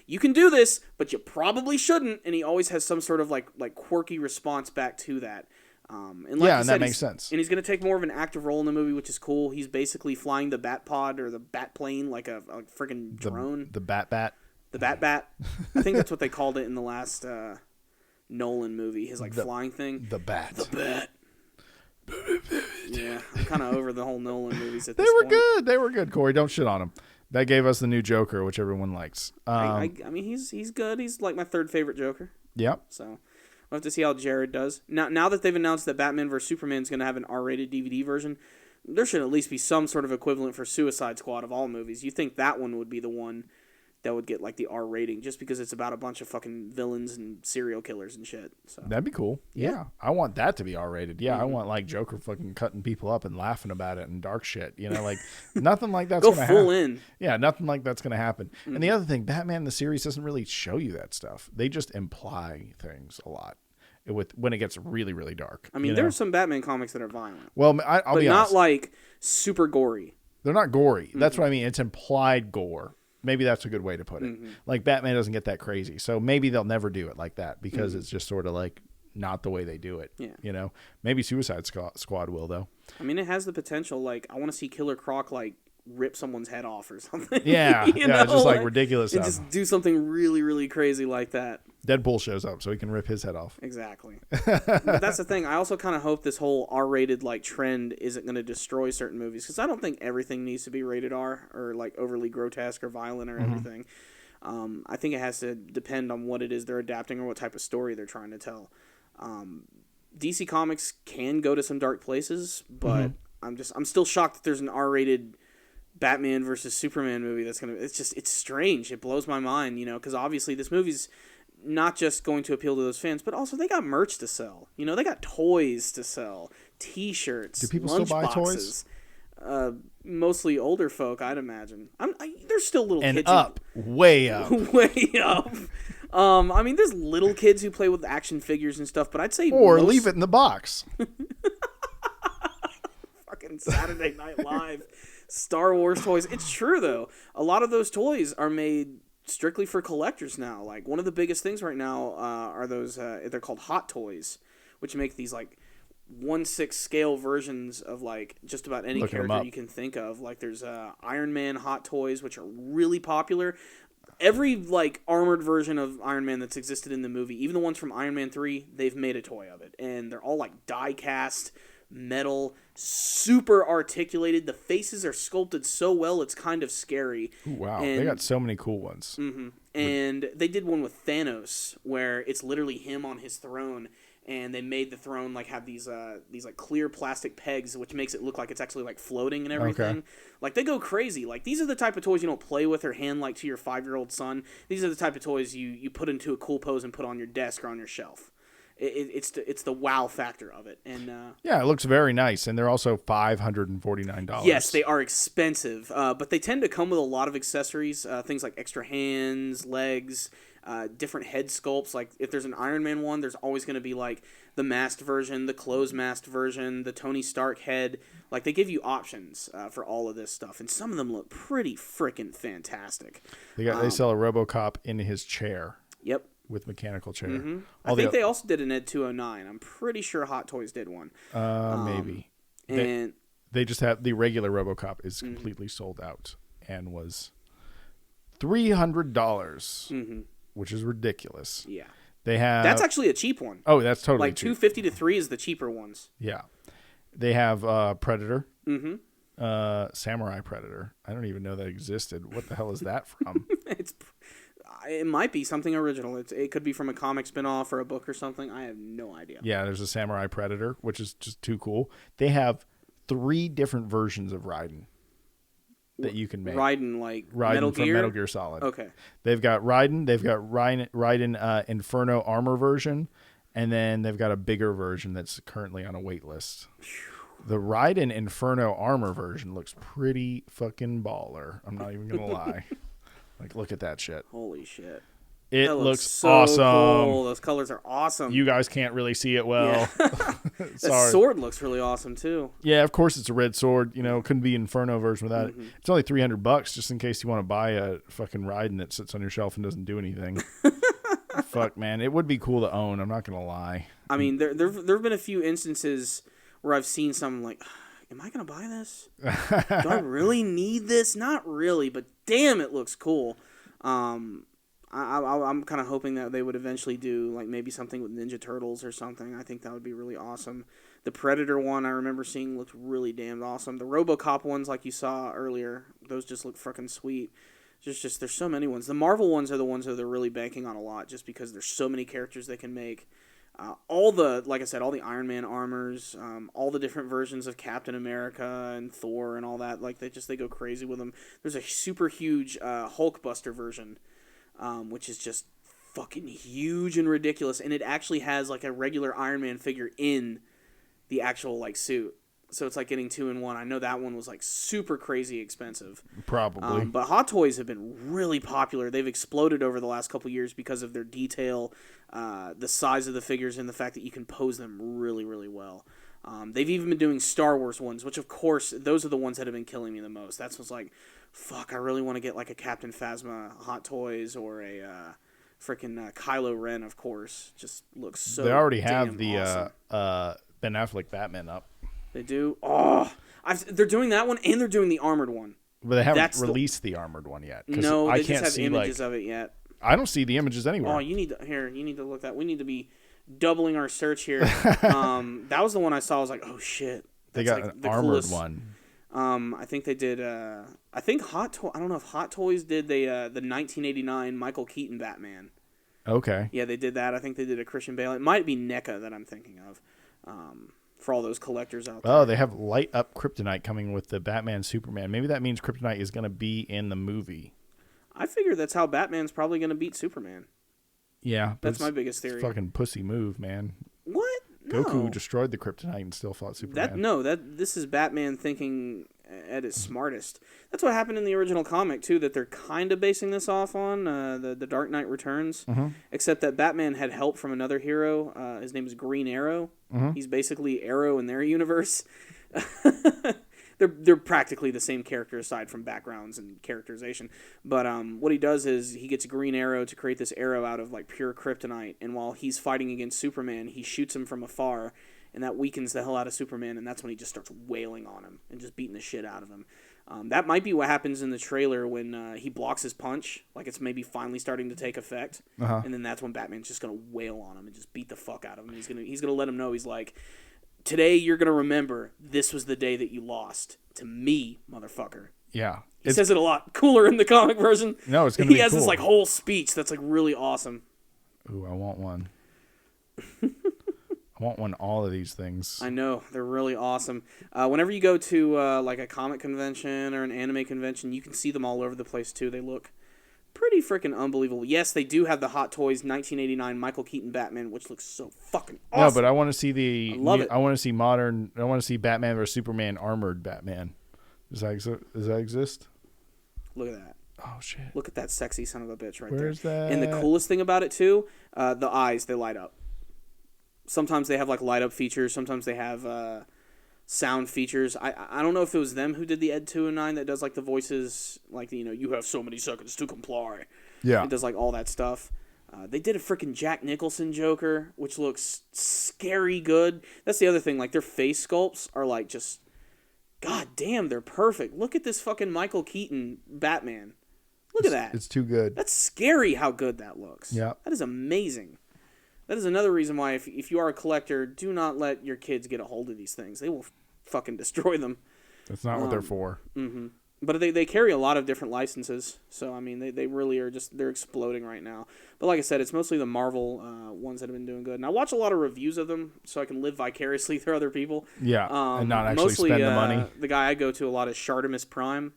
you can do this, but you probably shouldn't. And he always has some sort of quirky response back to that. And that makes sense. And he's going to take more of an active role in the movie, which is cool. He's basically flying the Bat Pod or the Bat Plane like a freaking drone. The Bat. The Bat. I think that's what they called it in the last Nolan movie. His flying thing. The Bat. The Bat. Yeah, I'm kind of over the whole Nolan movies at this point. They were good. They were good, Corey. Don't shit on them. That gave us the new Joker, which everyone likes. I mean, he's good. He's like my third favorite Joker. Yep. So we'll have to see how Jared does. Now that they've announced that Batman vs Superman is going to have an R-rated DVD version, there should at least be some sort of equivalent for Suicide Squad of all movies. You think that one would be the one that would get like the R rating just because it's about a bunch of fucking villains and serial killers and shit. So That'd be cool. Yeah. I want that to be R-rated. Yeah, I want like Joker fucking cutting people up and laughing about it and dark shit. You know, like nothing like that's go gonna full happen. in. Yeah, nothing like that's gonna happen. And the other thing, Batman the series doesn't really show you that stuff. They just imply things a lot when it gets really, really dark. I mean, there are some Batman comics that are violent. Well, I'll but be honest. not like super gory. They're not gory. That's what I mean. It's implied gore. Maybe that's a good way to put it. Like Batman doesn't get that crazy. So maybe they'll never do it like that because it's just sort of like not the way they do it. Yeah. You know, maybe Suicide Squad will though. I mean, it has the potential. Like, I want to see Killer Croc like rip someone's head off or something. Yeah. You know? It's just like ridiculous and stuff. just do something really, really crazy like that. Deadpool shows up so he can rip his head off. Exactly. But that's the thing. I also kind of hope this whole R-rated like trend isn't going to destroy certain movies because I don't think everything needs to be rated R or like overly grotesque or violent or everything. I think it has to depend on what it is they're adapting or what type of story they're trying to tell. DC Comics can go to some dark places, but I'm still shocked that there's an R-rated Batman versus Superman movie that's gonna. It's strange. It blows my mind, you know, because obviously this movie's not just going to appeal to those fans, but also they got merch to sell. You know, they got toys to sell, T-shirts, Do people still buy boxes. Toys? Mostly older folk, I'd imagine. There's still little and kids. Up, way up. Way up. I mean, there's little kids who play with action figures and stuff, but I'd say leave it in the box. Fucking Saturday Night Live. Star Wars toys. It's true, though. A lot of those toys are made strictly for collectors now. Like, one of the biggest things right now are those, they're called Hot Toys, which make these, like, 1/6 scale versions of, like, just about any character you can think of. Like, there's Iron Man Hot Toys, which are really popular. Every, like, armored version of Iron Man that's existed in the movie, even the ones from Iron Man 3, they've made a toy of it. And they're all, like, die-cast metal, super articulated. The faces are sculpted so well, it's kind of scary. Ooh, wow, they got so many cool ones. And they did one with Thanos where it's literally him on his throne, and they made the throne like have these like clear plastic pegs, which makes it look like it's actually like floating and everything. Okay. Like, they go crazy. Like, these are the type of toys you don't play with or hand like to your 5-year-old son. These are the type of toys you put into a cool pose and put on your desk or on your shelf. It's the wow factor of it. And yeah, it looks very nice, and they're also $549. Yes, they are expensive, but they tend to come with a lot of accessories, things like extra hands, legs, different head sculpts. Like, if there's an Iron Man one, there's always going to be like the masked version, the closed masked version, the Tony Stark head. Like, they give you options for all of this stuff, and some of them look pretty freaking fantastic. They sell a RoboCop in his chair. Yep. With mechanical chair. I think they also did an Ed 209. I'm pretty sure Hot Toys did one. Maybe. And they just have the regular RoboCop is completely sold out and was $300, which is ridiculous. Yeah. They have That's actually a cheap one. Oh, that's totally like cheap. $250 to $3 is the cheaper ones. Yeah. They have Predator. Samurai Predator. I don't even know that existed. What the hell is that from? It might be something original. It could be from a comic spinoff or a book or something. I have no idea. Yeah, there's a Samurai Predator, which is just too cool. They have 3 different versions of Raiden that you can make. Raiden, like Raiden Metal from Gear? Metal Gear Solid. Okay. They've got Raiden. They've got Raiden Inferno armor version, and then they've got a bigger version that's currently on a wait list. The Raiden Inferno armor version looks pretty fucking baller. I'm not even going to lie. Like, look at that shit. Holy shit. It That looks so awesome. Cool. Those colors are awesome. You guys can't really see it well. Yeah. Sorry. That sword looks really awesome, too. Yeah, of course it's a red sword. You know, couldn't be Inferno version without it. It's only $300 just in case you want to buy a fucking Raiden that sits on your shelf and doesn't do anything. Fuck, man. It would be cool to own. I'm not going to lie. I mean, there have been a few instances where I've seen some like, am I going to buy this? Do I really need this? Not really, but damn, it looks cool. I'm kind of hoping that they would eventually do like maybe something with Ninja Turtles or something. I think that would be really awesome. The Predator one I remember seeing looked really damn awesome. The RoboCop ones, like you saw earlier, those just look freaking sweet. Just there's so many ones. The Marvel ones are the ones that they're really banking on a lot, just because there's so many characters they can make. Like I said, all the Iron Man armors, all the different versions of Captain America and Thor and all that. Like they go crazy with them. There's a super huge Hulkbuster version, which is just fucking huge and ridiculous, and it actually has like a regular Iron Man figure in the actual like suit. So it's like getting 2 in 1. I know that one was like super crazy expensive. Probably. But Hot Toys have been really popular. They've exploded over the last couple years because of their detail, the size of the figures, and the fact that you can pose them really, really well. They've even been doing Star Wars ones, which of course, those are the ones that have been killing me the most. That's what's like, fuck, I really want to get like a Captain Phasma Hot Toys or a freaking Kylo Ren, of course. Just looks so They already have the awesome. Ben Affleck Batman up. They do. Oh, they're doing that one, and they're doing the armored one. But they haven't released the armored one yet. No, they I just can't have see images of it yet. I don't see the images anywhere. Oh, you need to look that. We need to be doubling our search here. That was the one I saw. I was like, oh shit. They got like an the armored coolest. one. I think they did. I think I don't know if Hot Toys did the 1989 Michael Keaton Batman. Okay. Yeah, they did that. I think they did a Christian Bale. It might be NECA that I'm thinking of. For all those collectors out there. Oh, they have Light Up Kryptonite coming with the Batman Superman. Maybe that means Kryptonite is going to be in the movie. I figure that's how Batman's probably going to beat Superman. Yeah. That's my biggest theory. Fucking pussy move, man. What? No. Goku destroyed the Kryptonite and still fought Superman. This is Batman thinking at its smartest. That's what happened in the original comic too. That they're kind of basing this off on the Dark Knight Returns, except that Batman had help from another hero. His name is Green Arrow. He's basically Arrow in their universe. They're practically the same character aside from backgrounds and characterization. But what he does is he gets Green Arrow to create this arrow out of like pure kryptonite, and while he's fighting against Superman, he shoots him from afar, and that weakens the hell out of Superman, and that's when he just starts wailing on him and just beating the shit out of him. That might be what happens in the trailer when he blocks his punch, like it's maybe finally starting to take effect, and then that's when Batman's just gonna wail on him and just beat the fuck out of him. He's gonna let him know, he's like, today you're gonna remember this was the day that you lost to me, motherfucker. Yeah. He says it a lot cooler in the comic version. No, it's gonna be He has cool. this like whole speech that's like really awesome. Ooh, I want one. I want one all of these things. I know, they're really awesome. Whenever you go to like a comic convention or an anime convention, you can see them all over the place too. They look pretty freaking unbelievable. Yes, they do have the Hot Toys 1989 Michael Keaton Batman, which looks so fucking awesome. No, but I want to see I love it. I want to see modern. I want to see Batman versus Superman armored Batman. Does that exist? Look at that. Oh shit! Look at that sexy son of a bitch right Where's there. that? And the coolest thing about it too, the eyes, they light up. Sometimes they have like light up features. Sometimes they have sound features. I don't know if it was them who did the Ed 209 that does like the voices, like you have so many seconds to comply. Yeah. It does like all that stuff. They did a freaking Jack Nicholson Joker, which looks scary good. That's the other thing. Like their face sculpts are like just, god damn, they're perfect. Look at this fucking Michael Keaton Batman. Look at that. It's too good. That's scary how good that looks. Yeah. That is amazing. That is another reason why if you are a collector, do not let your kids get a hold of these things. They will fucking destroy them. That's not what they're for. Mm-hmm. But they carry a lot of different licenses. So, I mean, they really are they're exploding right now. But like I said, it's mostly the Marvel ones that have been doing good. And I watch a lot of reviews of them so I can live vicariously through other people. Yeah, and not actually mostly, spend the money. The guy I go to a lot is Shartimus Prime.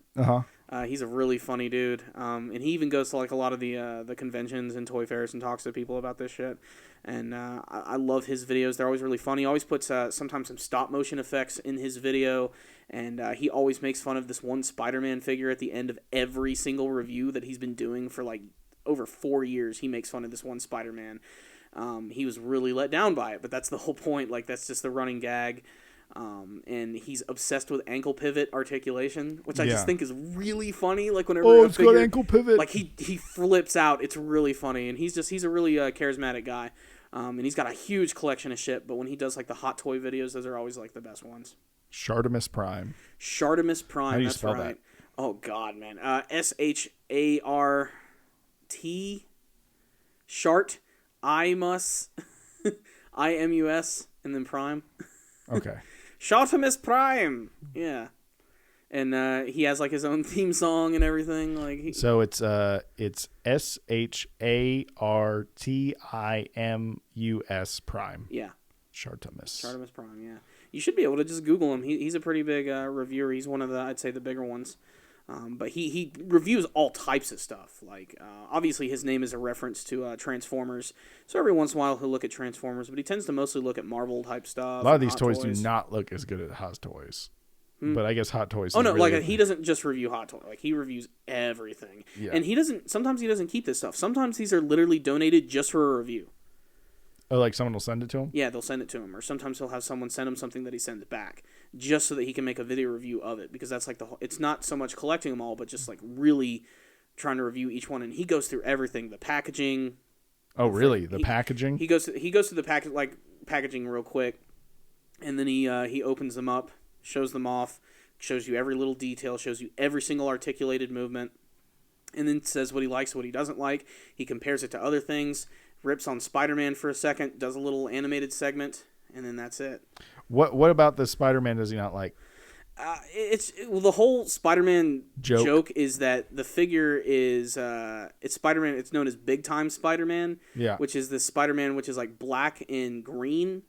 He's a really funny dude, and he even goes to like a lot of the conventions and toy fairs and talks to people about this shit. And I love his videos. They're always really funny. He always puts sometimes some stop motion effects in his video, and he always makes fun of this one Spider-Man figure at the end of every single review that he's been doing for like over 4 years. He makes fun of this one Spider-Man. He was really let down by it, but that's the whole point. Like that's just the running gag. And he's obsessed with ankle pivot articulation, which I just think is really funny. Like whenever it's got ankle pivot. like he flips out. It's really funny, and he's a really charismatic guy. And he's got a huge collection of shit. But when he does like the hot toy videos, those are always like the best ones. Shartimus Prime. Shartimus Prime. How do you that's spell right. that? Oh God, man. SHART Shart Imus, IMUS, and then Prime. Okay. Shartimus Prime. Yeah. And he has like his own theme song and everything. So it's SHARTIMUS Prime. Yeah. Shartimus Prime. Yeah. You should be able to just Google him. He's a pretty big reviewer. He's one of I'd say the bigger ones. But he reviews all types of stuff. Obviously his name is a reference to Transformers. So every once in a while he'll look at Transformers, but he tends to mostly look at Marvel type stuff. A lot of these toys do not look as good as Hot Toys. But I guess Hot Toys. Oh no, really he doesn't just review Hot Toys. He reviews everything. Yeah. And sometimes he doesn't keep this stuff. Sometimes these are literally donated just for a review. Oh, like someone will send it to him? Yeah, they'll send it to him. Or sometimes he'll have someone send him something that he sends back just so that he can make a video review of it. Because that's it's not so much collecting them all, but just really trying to review each one. And he goes through everything. The packaging. Oh, really? The packaging? He goes to the packaging real quick. And then he opens them up, shows them off, shows you every little detail, shows you every single articulated movement, and then says what he likes, what he doesn't like. He compares it to other things, rips on Spider-Man for a second, does a little animated segment, and then that's it. What about the Spider-Man does he not like? The whole Spider-Man joke is that the figure is it's Spider-Man. It's known as Big Time Spider-Man, which is the Spider-Man which is black and green,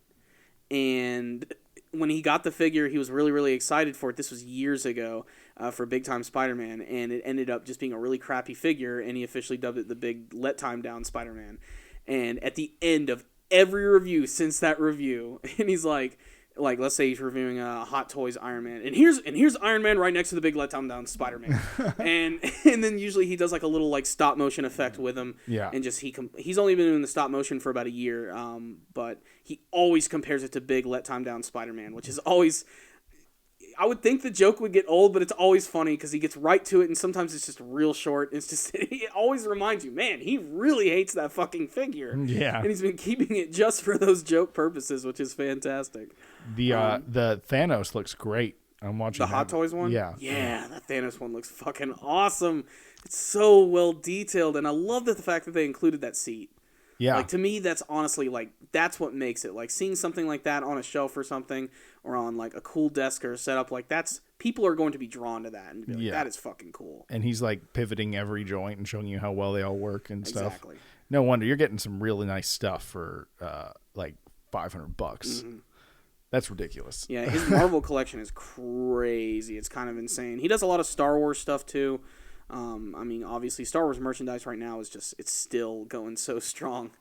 and when he got the figure, he was really, really excited for it. This was years ago for Big Time Spider-Man, and it ended up just being a really crappy figure, and he officially dubbed it the Big Let Time Down Spider-Man. And at the end of every review since that review, and he's like let's say he's reviewing Hot Toys Iron Man, and here's Iron Man right next to the Big Let Time Down Spider-Man, and then usually he does a little stop motion effect with him, and just he's only been doing the stop motion for about a year, but he always compares it to Big Let Time Down Spider-Man, which is always. I would think the joke would get old, but it's always funny because he gets right to it, and sometimes it's just real short. It's just it always reminds you, man, he really hates that fucking figure. Yeah, and he's been keeping it just for those joke purposes, which is fantastic. The Thanos looks great. I'm watching the Hot Toys one. Yeah, that Thanos one looks fucking awesome. It's so well detailed, and I love the fact that they included that seat. Yeah. To me, that's honestly, that's what makes it. Seeing something like that on a shelf or something, or on, a cool desk or a setup, people are going to be drawn to that and be like, that is fucking cool. And he's, pivoting every joint and showing you how well they all work and stuff. Exactly. No wonder. You're getting some really nice stuff for, $500. Mm-hmm. That's ridiculous. Yeah, his Marvel collection is crazy. It's kind of insane. He does a lot of Star Wars stuff, too. Obviously, Star Wars merchandise right now it's still going so strong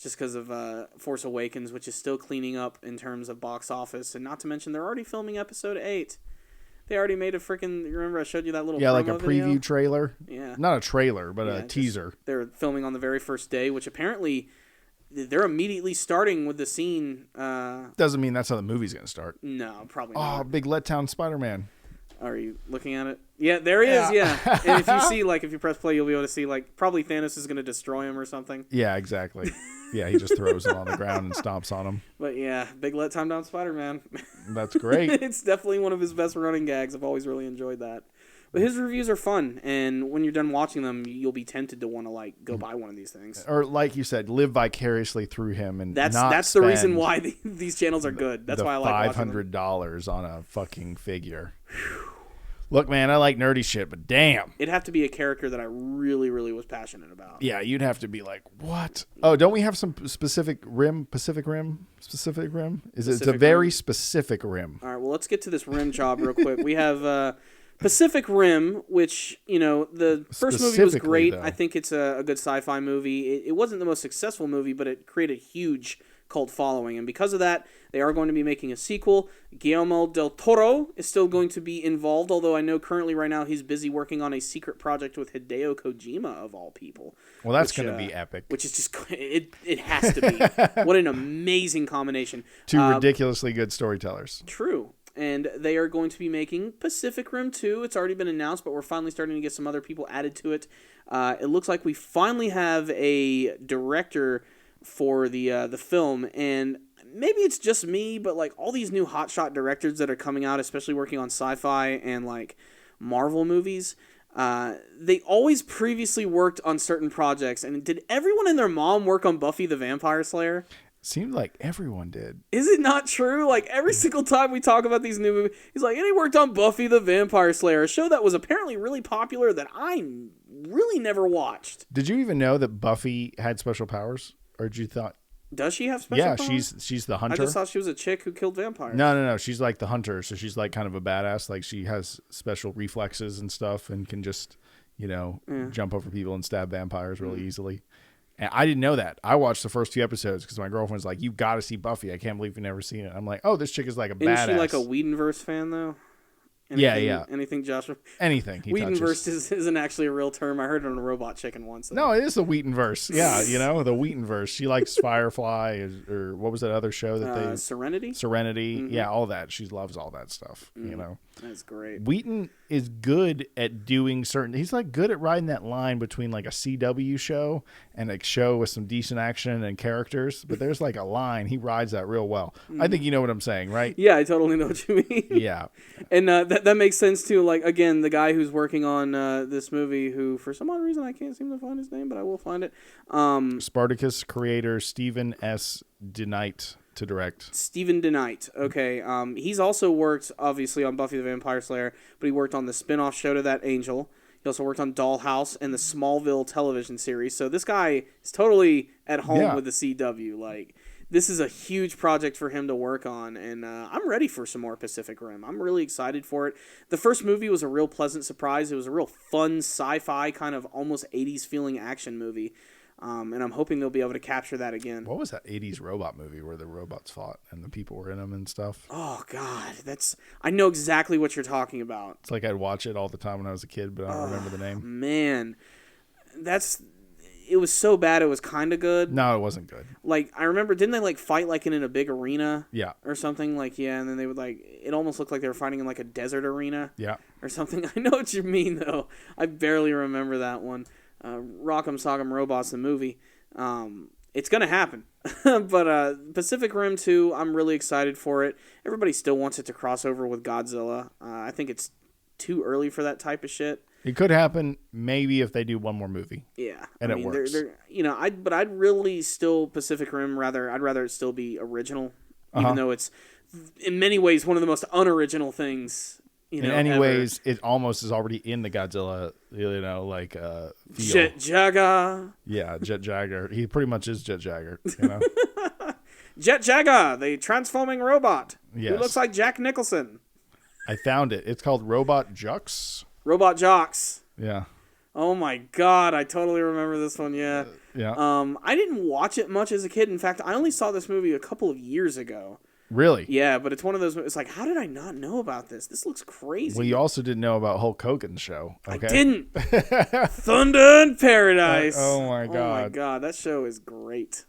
just because of Force Awakens, which is still cleaning up in terms of box office. And not to mention, they're already filming Episode 8. They already made a freaking... Remember I showed you that little promo a preview video? Trailer? Yeah. Not a trailer, but a teaser. They're filming on the very first day, which apparently... They're immediately starting with the scene... Doesn't mean that's how the movie's going to start. No, probably not. Oh, Big Letdown Spider-Man. Are you looking at it? Yeah, there he is, yeah. And if you see, if you press play, you'll be able to see, probably Thanos is going to destroy him or something. Yeah, exactly. Yeah, he just throws him on the ground and stomps on him. But yeah, Big Let Time Down Spider-Man. That's great. It's definitely one of his best running gags. I've always really enjoyed that. But his reviews are fun, and when you're done watching them, you'll be tempted to want to go buy one of these things. Or like you said, live vicariously through him, and that's the reason why these channels are good. That's why I like watching them. $500 on a fucking figure. Look, man, I like nerdy shit, but damn. It'd have to be a character that I really, really was passionate about. Yeah, you'd have to be like, what? Oh, don't we have some Pacific Rim? Is it's a very specific rim. All right, well, let's get to this rim job real quick. We have Pacific Rim, which, the first movie was great. Though. I think it's a good sci-fi movie. It wasn't the most successful movie, but it created huge cult following, and because of that, they are going to be making a sequel. Guillermo del Toro is still going to be involved, although I know currently right now he's busy working on a secret project with Hideo Kojima, of all people. Well, that's going to be epic. Which is just, it has to be. What an amazing combination. Two ridiculously good storytellers. True. And they are going to be making Pacific Rim 2. It's already been announced, but we're finally starting to get some other people added to it. It looks like we finally have a director for the film, and maybe it's just me, but all these new hotshot directors that are coming out, especially working on sci-fi and Marvel movies, They always previously worked on certain projects. And did everyone and their mom work on Buffy the Vampire Slayer? Seemed like everyone did. Is it not true? Like, every single time we talk about these new movies, he's like, and he worked on Buffy the Vampire Slayer, a show that was apparently really popular that I really never watched. Did you even know that Buffy had special powers? Or did you thought... Does she have special powers? Yeah, she's the hunter. I just thought she was a chick who killed vampires. No. She's like the hunter, so she's like kind of a badass. Like, she has special reflexes and stuff and can just, jump over people and stab vampires really easily. And I didn't know that. I watched the first 2 episodes because my girlfriend's like, "You got to see Buffy. I can't believe you've never seen it." I'm like, "Oh, this chick is like a badass." Isn't she like a Whedonverse fan though? Yeah. Anything Joshua? Anything he Whedonverse touches. isn't actually a real term. I heard it on a Robot Chicken once. No, it is the Wheatonverse. Yeah, the Wheatonverse. She likes Firefly or what was that other show that they... Serenity? Serenity. Mm-hmm. Yeah, all that. She loves all that stuff, That's great. Wheaton is good at doing certain... He's like good at riding that line between like a CW show and a show with some decent action and characters. But there's like a line. He rides that real well. I think you know what I'm saying, right? Yeah, I totally know what you mean. Yeah. And that makes sense too. Like, again, the guy who's working on this movie, who for some odd reason I can't seem to find his name, but I will find it. Spartacus creator Stephen S. DeKnight to direct. Stephen DeKnight. Okay. He's also worked obviously on Buffy the Vampire Slayer, but he worked on the spin-off show to that, Angel. He also worked on Dollhouse and the Smallville television series. So this guy is totally at home with the CW. Like, this is a huge project for him to work on, and I'm ready for some more Pacific Rim. I'm really excited for it. The first movie was a real pleasant surprise. It was a real fun sci-fi kind of almost 80s feeling action movie, and I'm hoping they'll be able to capture that again. What was that 80s robot movie where the robots fought and the people were in them and stuff? Oh, God. I know exactly what you're talking about. It's like I'd watch it all the time when I was a kid, but I don't remember the name. Man, it was so bad it was kind of good. No, it wasn't good. Like, I remember, didn't they, like, fight, like, in a big arena? Yeah. Or something? Like, yeah, and then they would, like, it almost looked like they were fighting in, like, a desert arena. Yeah. Or something. I know what you mean, though. I barely remember that one. Rock'em Sock'em Robots, the movie. It's going to happen. But Pacific Rim 2, I'm really excited for it. Everybody still wants it to cross over with Godzilla. I think it's too early for that type of shit. It could happen maybe if they do one more movie. Yeah. And it works. I'd really still Pacific Rim I'd rather it still be original, even though it's in many ways one of the most unoriginal things, in any ways, it almost is already in the Godzilla, feel. Jet Jaguar. Yeah, Jet Jaguar. He pretty much is Jet Jaguar, Jet Jaguar, the transforming robot. Yes. Who looks like Jack Nicholson. I found it. It's called Robot Jux. Robot Jocks. Yeah. Oh my God, I totally remember this one. Yeah. I didn't watch it much as a kid. In fact, I only saw this movie a couple of years ago. Really? Yeah, but it's one of those. It's like, how did I not know about this? This looks crazy. Well, you also didn't know about Hulk Hogan's show. Okay? I didn't. Thunder in Paradise. Oh my God. Oh my God, that show is great.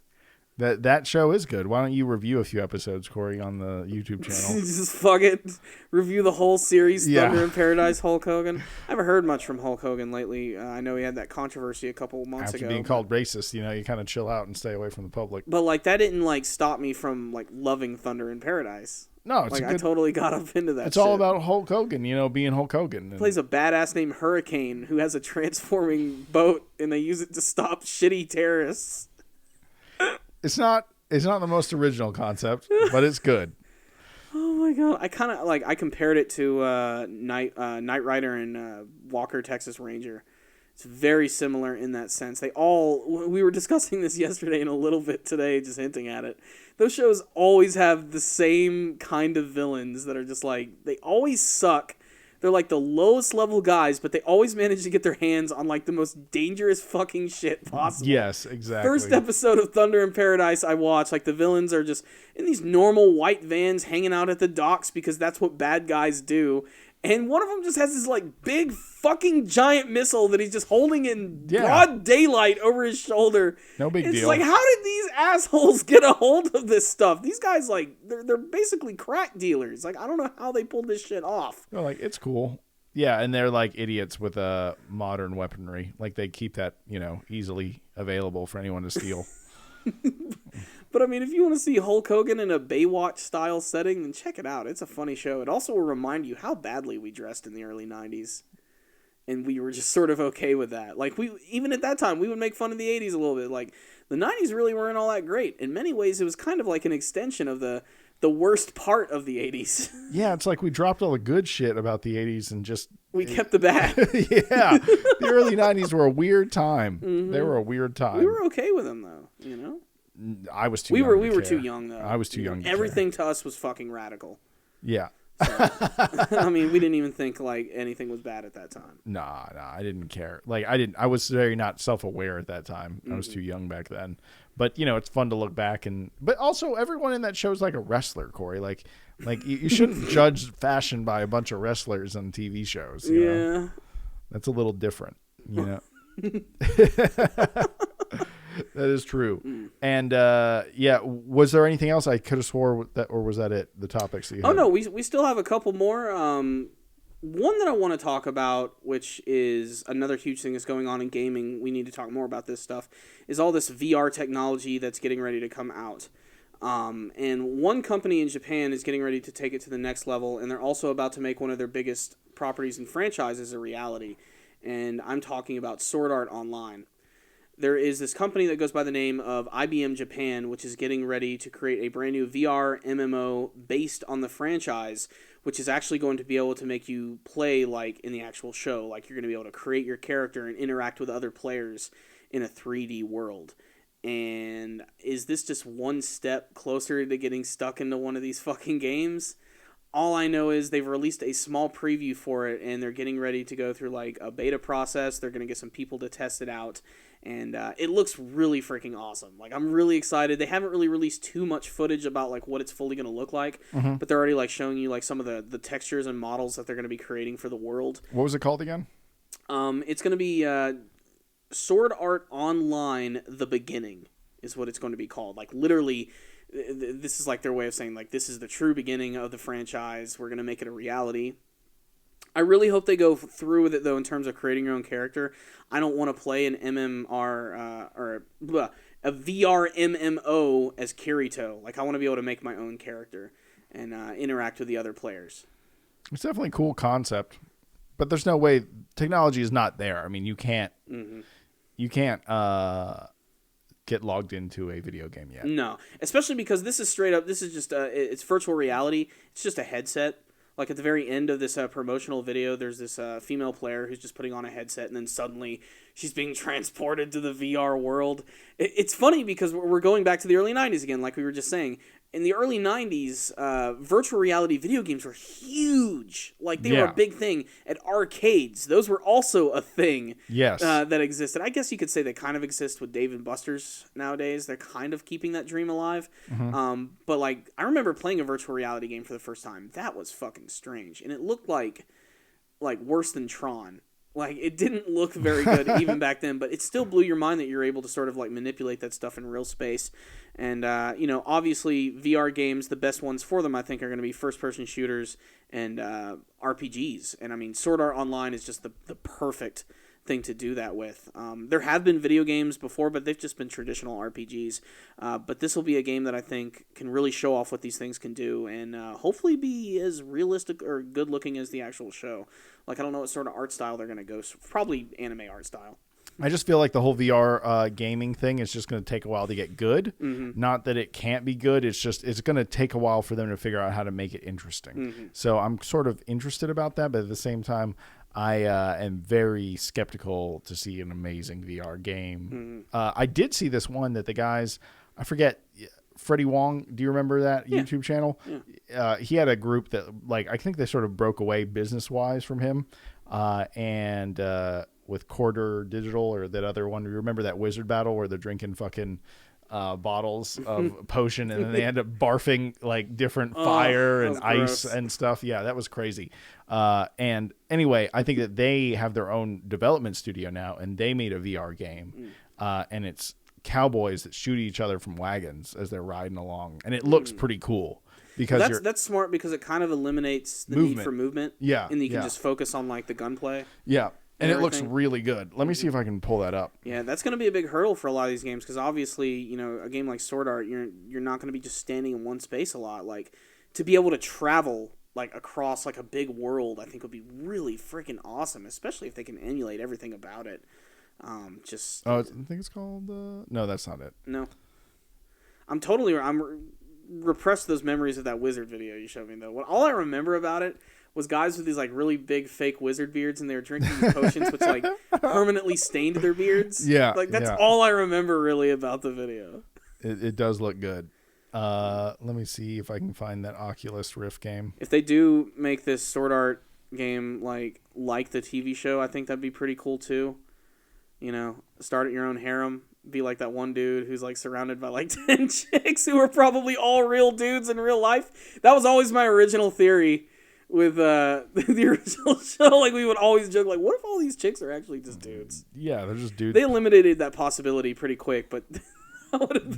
That show is good. Why don't you review a few episodes, Corey, on the YouTube channel? Just fuck it. Review the whole series, Thunder in Paradise, Hulk Hogan. I haven't heard much from Hulk Hogan lately. I know he had that controversy a couple months ago. After being called racist, you kind of chill out and stay away from the public. But, like, that didn't, like, stop me from, like, loving Thunder in Paradise. No, it's like, I totally got up into that. It's all about Hulk Hogan, being Hulk Hogan. He plays a badass named Hurricane who has a transforming boat, and they use it to stop shitty terrorists. It's not the most original concept, but it's good. Oh my God! I kind of I compared it to Knight Rider and Walker Texas Ranger. It's very similar in that sense. We were discussing this yesterday and a little bit today, just hinting at it. Those shows always have the same kind of villains that are just like, they always suck. They're like the lowest level guys, but they always manage to get their hands on like the most dangerous fucking shit possible. Yes, exactly. First episode of Thunder in Paradise I watched, like the villains are just in these normal white vans hanging out at the docks because that's what bad guys do. And one of them just has this like big fucking giant missile that he's just holding in broad daylight over his shoulder. No big deal. It's like, how did these assholes get a hold of this stuff? These guys, like, they're basically crack dealers. Like, I don't know how they pulled this shit off. They're like, it's cool. Yeah, and they're like idiots with modern weaponry. Like, they keep that, easily available for anyone to steal. But, I mean, if you want to see Hulk Hogan in a Baywatch-style setting, then check it out. It's a funny show. It also will remind you how badly we dressed in the early 90s. And we were just sort of okay with that. Like, even at that time, we would make fun of the 80s a little bit. Like, the 90s really weren't all that great. In many ways, it was kind of like an extension of the worst part of the 80s. Yeah, it's like we dropped all the good shit about the 80s and just... We kept the bad. Yeah. The early 90s were a weird time. Mm-hmm. They were a weird time. We were okay with them, though, you know? I was too young. We were too young, though. I was too young. Everything to us was fucking radical. Yeah. So, I mean, we didn't even think like anything was bad at that time. Nah, I didn't care. Like I was very not self-aware at that time. I was too young back then. But you know, it's fun to look back but also everyone in that show is like a wrestler, Corey. Like you shouldn't judge fashion by a bunch of wrestlers on TV shows. You know? That's a little different, you know. That is true. And was there anything else? I could have swore that, or was that it? The topics that you had? Oh no, we still have a couple more. One that I want to talk about, which is another huge thing that's going on in gaming. We need to talk more about this stuff. Is all this VR technology that's getting ready to come out. And one company in Japan is getting ready to take it to the next level, and they're also about to make one of their biggest properties and franchises a reality. And I'm talking about Sword Art Online. There is this company that goes by the name of IBM Japan, which is getting ready to create a brand new VR MMO based on the franchise, which is actually going to be able to make you play like in the actual show. Like you're going to be able to create your character and interact with other players in a 3D world. And is this just one step closer to getting stuck into one of these fucking games? All I know is they've released a small preview for it, and they're getting ready to go through like a beta process. They're going to get some people to test it out. And it looks really freaking awesome. Like, I'm really excited. They haven't really released too much footage about, like, what it's fully going to look like. Mm-hmm. But they're already, like, showing you, like, some of the textures and models that they're going to be creating for the world. What was it called again? It's going to be Sword Art Online The Beginning is what it's going to be called. Like, literally, this is, like, their way of saying, like, this is the true beginning of the franchise. We're going to make it a reality. I really hope they go through with it, though, in terms of creating your own character. I don't want to play an a VR MMO as Kirito. Like, I want to be able to make my own character and interact with the other players. It's definitely a cool concept, but there's no way technology is not there. I mean, you can't get logged into a video game yet. No, especially because this is straight up. This is just it's virtual reality. It's just a headset. Like, at the very end of this promotional video, there's this female player who's just putting on a headset, and then suddenly she's being transported to the VR world. It's funny because we're going back to the early 90s again, like we were just saying. In the early 90s, virtual reality video games were huge. Like, they were a big thing at arcades. Those were also a thing that existed. I guess you could say they kind of exist with Dave & Buster's nowadays. They're kind of keeping that dream alive. Mm-hmm. But, like, I remember playing a virtual reality game for the first time. That was fucking strange. And it looked like worse than Tron. Like, it didn't look very good even back then, but it still blew your mind that you're able to sort of, like, manipulate that stuff in real space. And, obviously, VR games, the best ones for them, I think, are going to be first-person shooters and RPGs. And, I mean, Sword Art Online is just the perfect thing to do that with. There have been video games before, but they've just been traditional RPGs. But this will be a game that I think can really show off what these things can do and hopefully be as realistic or good-looking as the actual show. Like, I don't know what sort of art style they're going to go. Probably anime art style. I just feel like the whole VR gaming thing is just going to take a while to get good. Mm-hmm. Not that it can't be good. It's just it's going to take a while for them to figure out how to make it interesting. Mm-hmm. So I'm sort of interested about that, but at the same time, I am very skeptical to see an amazing VR game. Mm-hmm. I did see this one that the guys, I forget, Freddie Wong, do you remember that YouTube channel? Yeah. He had a group that, like, I think they sort of broke away business-wise from him. And with Quarter Digital or that other one, you remember that Wizard Battle where they're drinking fucking bottles of potion and then they end up barfing, like, different fire and ice and stuff. Yeah, that was crazy. And anyway, I think that they have their own development studio now, and they made a VR game. And it's cowboys that shoot each other from wagons as they're riding along, and it looks pretty cool because that's smart because it kind of eliminates the need for movement. Yeah, and you can just focus on, like, the gunplay. Yeah, and it looks really good. Let me see if I can pull that up. Yeah, that's going to be a big hurdle for a lot of these games because obviously, you know, a game like Sword Art, you're not going to be just standing in one space a lot. Like, to be able to travel like across like a big world, I think would be really freaking awesome, especially if they can emulate everything about it. I think it's called. No, that's not it. No, I'm repressed those memories of that wizard video you showed me though. All I remember about it was guys with these like really big fake wizard beards, and they were drinking these potions which like permanently stained their beards. Yeah, like that's all I remember really about the video. It does look good. Let me see if I can find that Oculus Rift game. If they do make this Sword Art game like the TV show, I think that'd be pretty cool too. You know, start at your own harem. Be like that one dude who's like surrounded by like 10 chicks who are probably all real dudes in real life. That was always my original theory with the original show. Like we would always joke like, what if all these chicks are actually just dudes? Yeah, they're just dudes. They eliminated that possibility pretty quick, but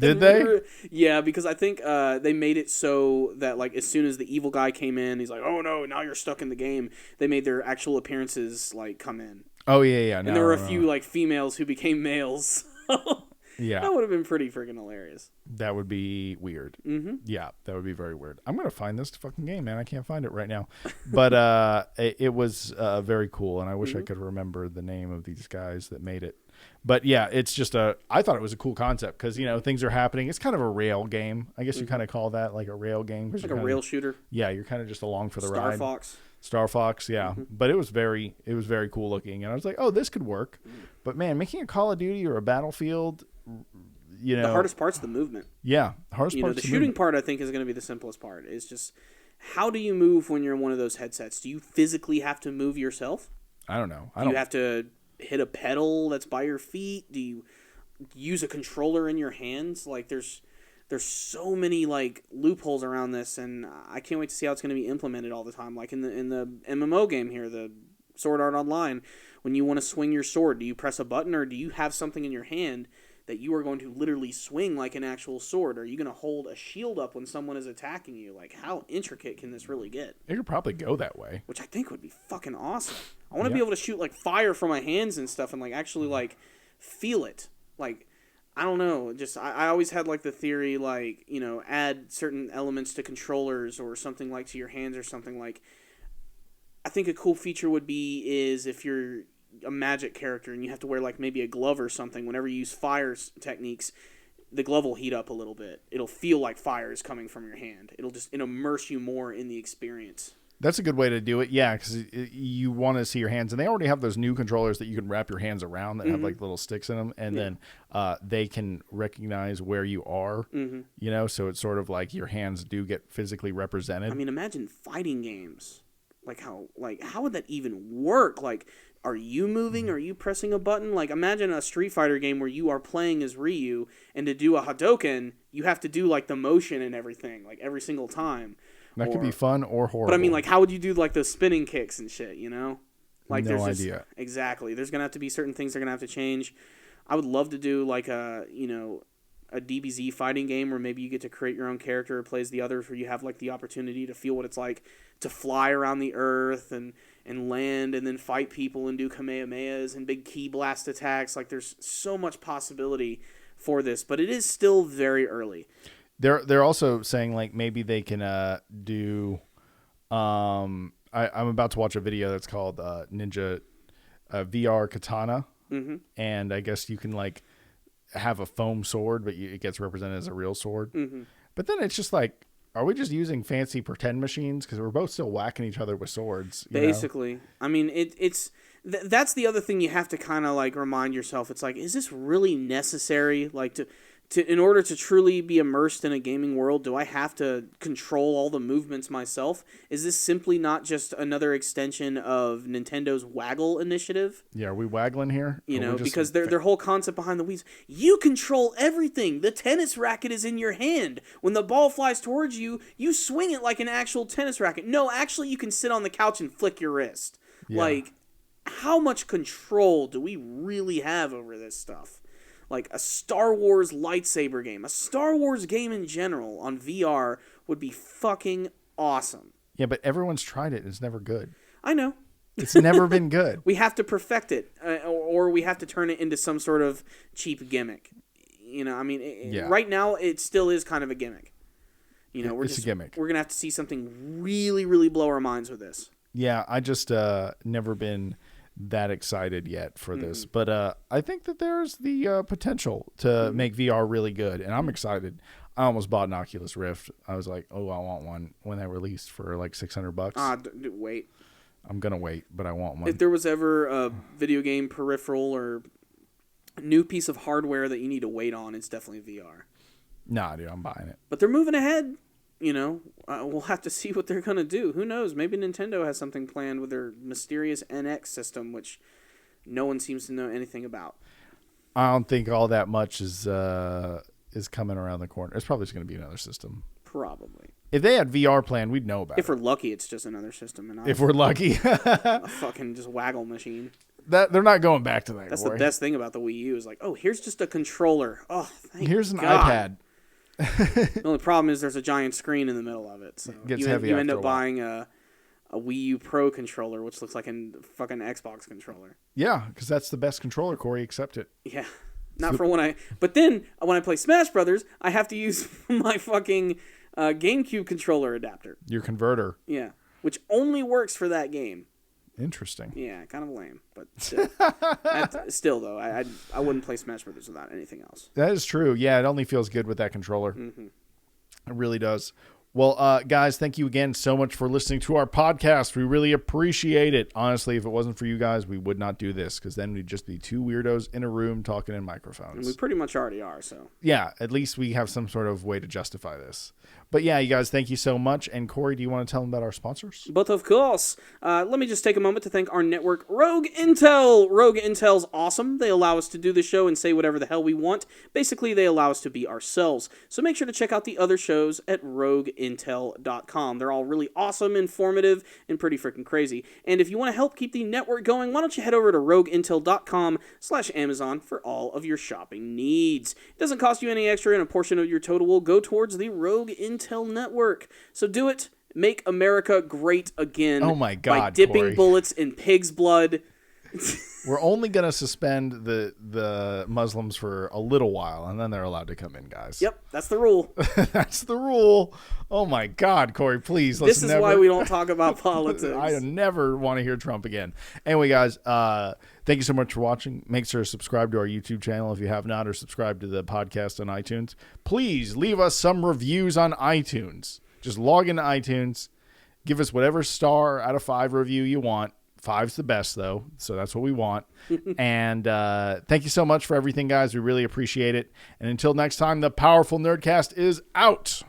did they? Yeah, because I think they made it so that like as soon as the evil guy came in, he's like, oh no, now you're stuck in the game. They made their actual appearances like come in. Oh yeah. And there were a few like females who became males. Yeah, that would have been pretty freaking hilarious. That would be weird. Mm-hmm. Yeah, that would be very weird. I'm gonna find this fucking game, man. I can't find it right now, but it was very cool, and I wish I could remember the name of these guys that made it. But yeah, it's just I thought it was a cool concept because things are happening. It's kind of a rail game, I guess you kind of call that like a rail game, like a rail shooter. Yeah, you're kind of just along for the ride. Star Fox, yeah. Mm-hmm. But it was very cool looking, and I was like, oh, this could work. But man, making a Call of Duty or a Battlefield, the hardest part's the movement. Yeah, hardest part's the shooting part. I think is going to be the simplest part. It's just how do you move when you're in one of those headsets? Do you physically have to move yourself? I don't know. Do you have to hit a pedal that's by your feet? Do you use a controller in your hands? Like there's so many like loopholes around this, and I can't wait to see how it's going to be implemented all the time. Like in the MMO game here, the Sword Art Online, when you want to swing your sword, do you press a button or do you have something in your hand that you are going to literally swing like an actual sword? Are you going to hold a shield up when someone is attacking you? Like how intricate can this really get? It could probably go that way, which I think would be fucking awesome. I want to be able to shoot like fire from my hands and stuff and like actually like feel it. Like I don't know, just I always had like the theory like, add certain elements to controllers or something like to your hands or something like. I think a cool feature would be is if you're a magic character and you have to wear like maybe a glove or something, whenever you use fire techniques, the glove will heat up a little bit. It'll feel like fire is coming from your hand. It'll immerse you more in the experience. That's a good way to do it, yeah, because you want to see your hands. And they already have those new controllers that you can wrap your hands around that have like little sticks in them. And then they can recognize where you are, so it's sort of like your hands do get physically represented. I mean, imagine fighting games. How would that even work? Like, are you moving? Are you pressing a button? Like, imagine a Street Fighter game where you are playing as Ryu, and to do a Hadouken, you have to do like the motion and everything, like every single time. That could be fun or horrible. But I mean, like, how would you do like those spinning kicks and shit? Like, no idea. Exactly. There's gonna have to be certain things that are gonna have to change. I would love to do like a DBZ fighting game where maybe you get to create your own character who plays the others, where you have like the opportunity to feel what it's like to fly around the earth and land and then fight people and do kamehamehas and big ki blast attacks. Like there's so much possibility for this, but it is still very early. They're also saying like maybe they can do. I'm about to watch a video that's called Ninja VR Katana, and I guess you can like have a foam sword, but it gets represented as a real sword. But then it's just like, are we just using fancy pretend machines? Because we're both still whacking each other with swords. Basically, I mean, that's the other thing you have to kind of like remind yourself. It's like, is this really necessary? Like in order to truly be immersed in a gaming world, do I have to control all the movements myself? Is this simply not just another extension of Nintendo's Waggle initiative? Yeah, are we waggling here? Because their whole concept behind the Wii's, you control everything. The tennis racket is in your hand. When the ball flies towards you, you swing it like an actual tennis racket. No, actually, you can sit on the couch and flick your wrist. Yeah. Like, how much control do we really have over this stuff? Like a Star Wars lightsaber game, a Star Wars game in general on VR would be fucking awesome. Yeah, but everyone's tried it and it's never good. I know. It's never been good. We have to perfect it, or we have to turn it into some sort of cheap gimmick. I mean, right now it still is kind of a gimmick. You know, It's a gimmick. We're going to have to see something really, really blow our minds with this. Yeah, I just never been that excited yet for this. But I think that there's the potential to make VR really good, and I'm excited. I almost bought an Oculus Rift. I was like, oh, I want one when they released for like $600. Wait. I'm going to wait, but I want one. If there was ever a video game peripheral or new piece of hardware that you need to wait on, it's definitely VR. Nah, dude, I'm buying it. But they're moving ahead. You know, we'll have to see what they're going to do. Who knows? Maybe Nintendo has something planned with their mysterious NX system, which no one seems to know anything about. I don't think all that much is coming around the corner. It's probably just going to be another system. Probably. If they had VR planned, we'd know about it. If we're lucky, it's just another system. And if we're lucky. a fucking just waggle machine. That they're not going back to that. That's the best thing about the Wii U is like, oh, here's just a controller. Oh, thank Here's an God. iPad. The only problem is there's a giant screen in the middle of it. So it gets you heavy end after up a while. buying a Wii U Pro controller, which looks like a fucking Xbox controller. Yeah, because that's the best controller, Corey. Accept it. Yeah. Not for when I... But then, when I play Smash Brothers, I have to use my fucking GameCube controller adapter. Your converter. Yeah. Which only works for that game. Interesting. Yeah, kind of lame. But still, though, I wouldn't play Smash Brothers without anything else. That is true. Yeah, it only feels good with that controller. It really does. Well, guys, thank you again so much for listening to our podcast. We really appreciate it. Honestly, if it wasn't for you guys, we would not do this because then we'd just be two weirdos in a room talking in microphones. And we pretty much already are, so. Yeah, at least we have some sort of way to justify this. But yeah, you guys, thank you so much. And Corey, do you want to tell them about our sponsors? But of course. Let me just take a moment to thank our network, Rogue Intel. Rogue Intel's awesome. They allow us to do the show and say whatever the hell we want. Basically, they allow us to be ourselves. So make sure to check out the other shows at rogueintel.com. They're all really awesome, informative, and pretty freaking crazy. And if you want to help keep the network going, why don't you head over to rogueintel.com/Amazon for all of your shopping needs. It doesn't cost you any extra, and a portion of your total will go towards the Rogue Intel network. So do it. Make America great again. Oh my God, by dipping Corey. bullets in pig's blood. We're only going to suspend the Muslims for a little while, and then they're allowed to come in, guys. Yep, that's the rule. That's the rule. Oh my God, Corey, please. This is why we don't talk about politics. I never want to hear Trump again. Anyway, guys, thank you so much for watching. Make sure to subscribe to our YouTube channel if you have not, or subscribe to the podcast on iTunes. Please leave us some reviews on iTunes. Just log into iTunes. Give us whatever star out of 5 review you want. 5's the best, though, so that's what we want. And thank you so much for everything, guys. We really appreciate it. And until next time, the Powerful Nerdcast is out.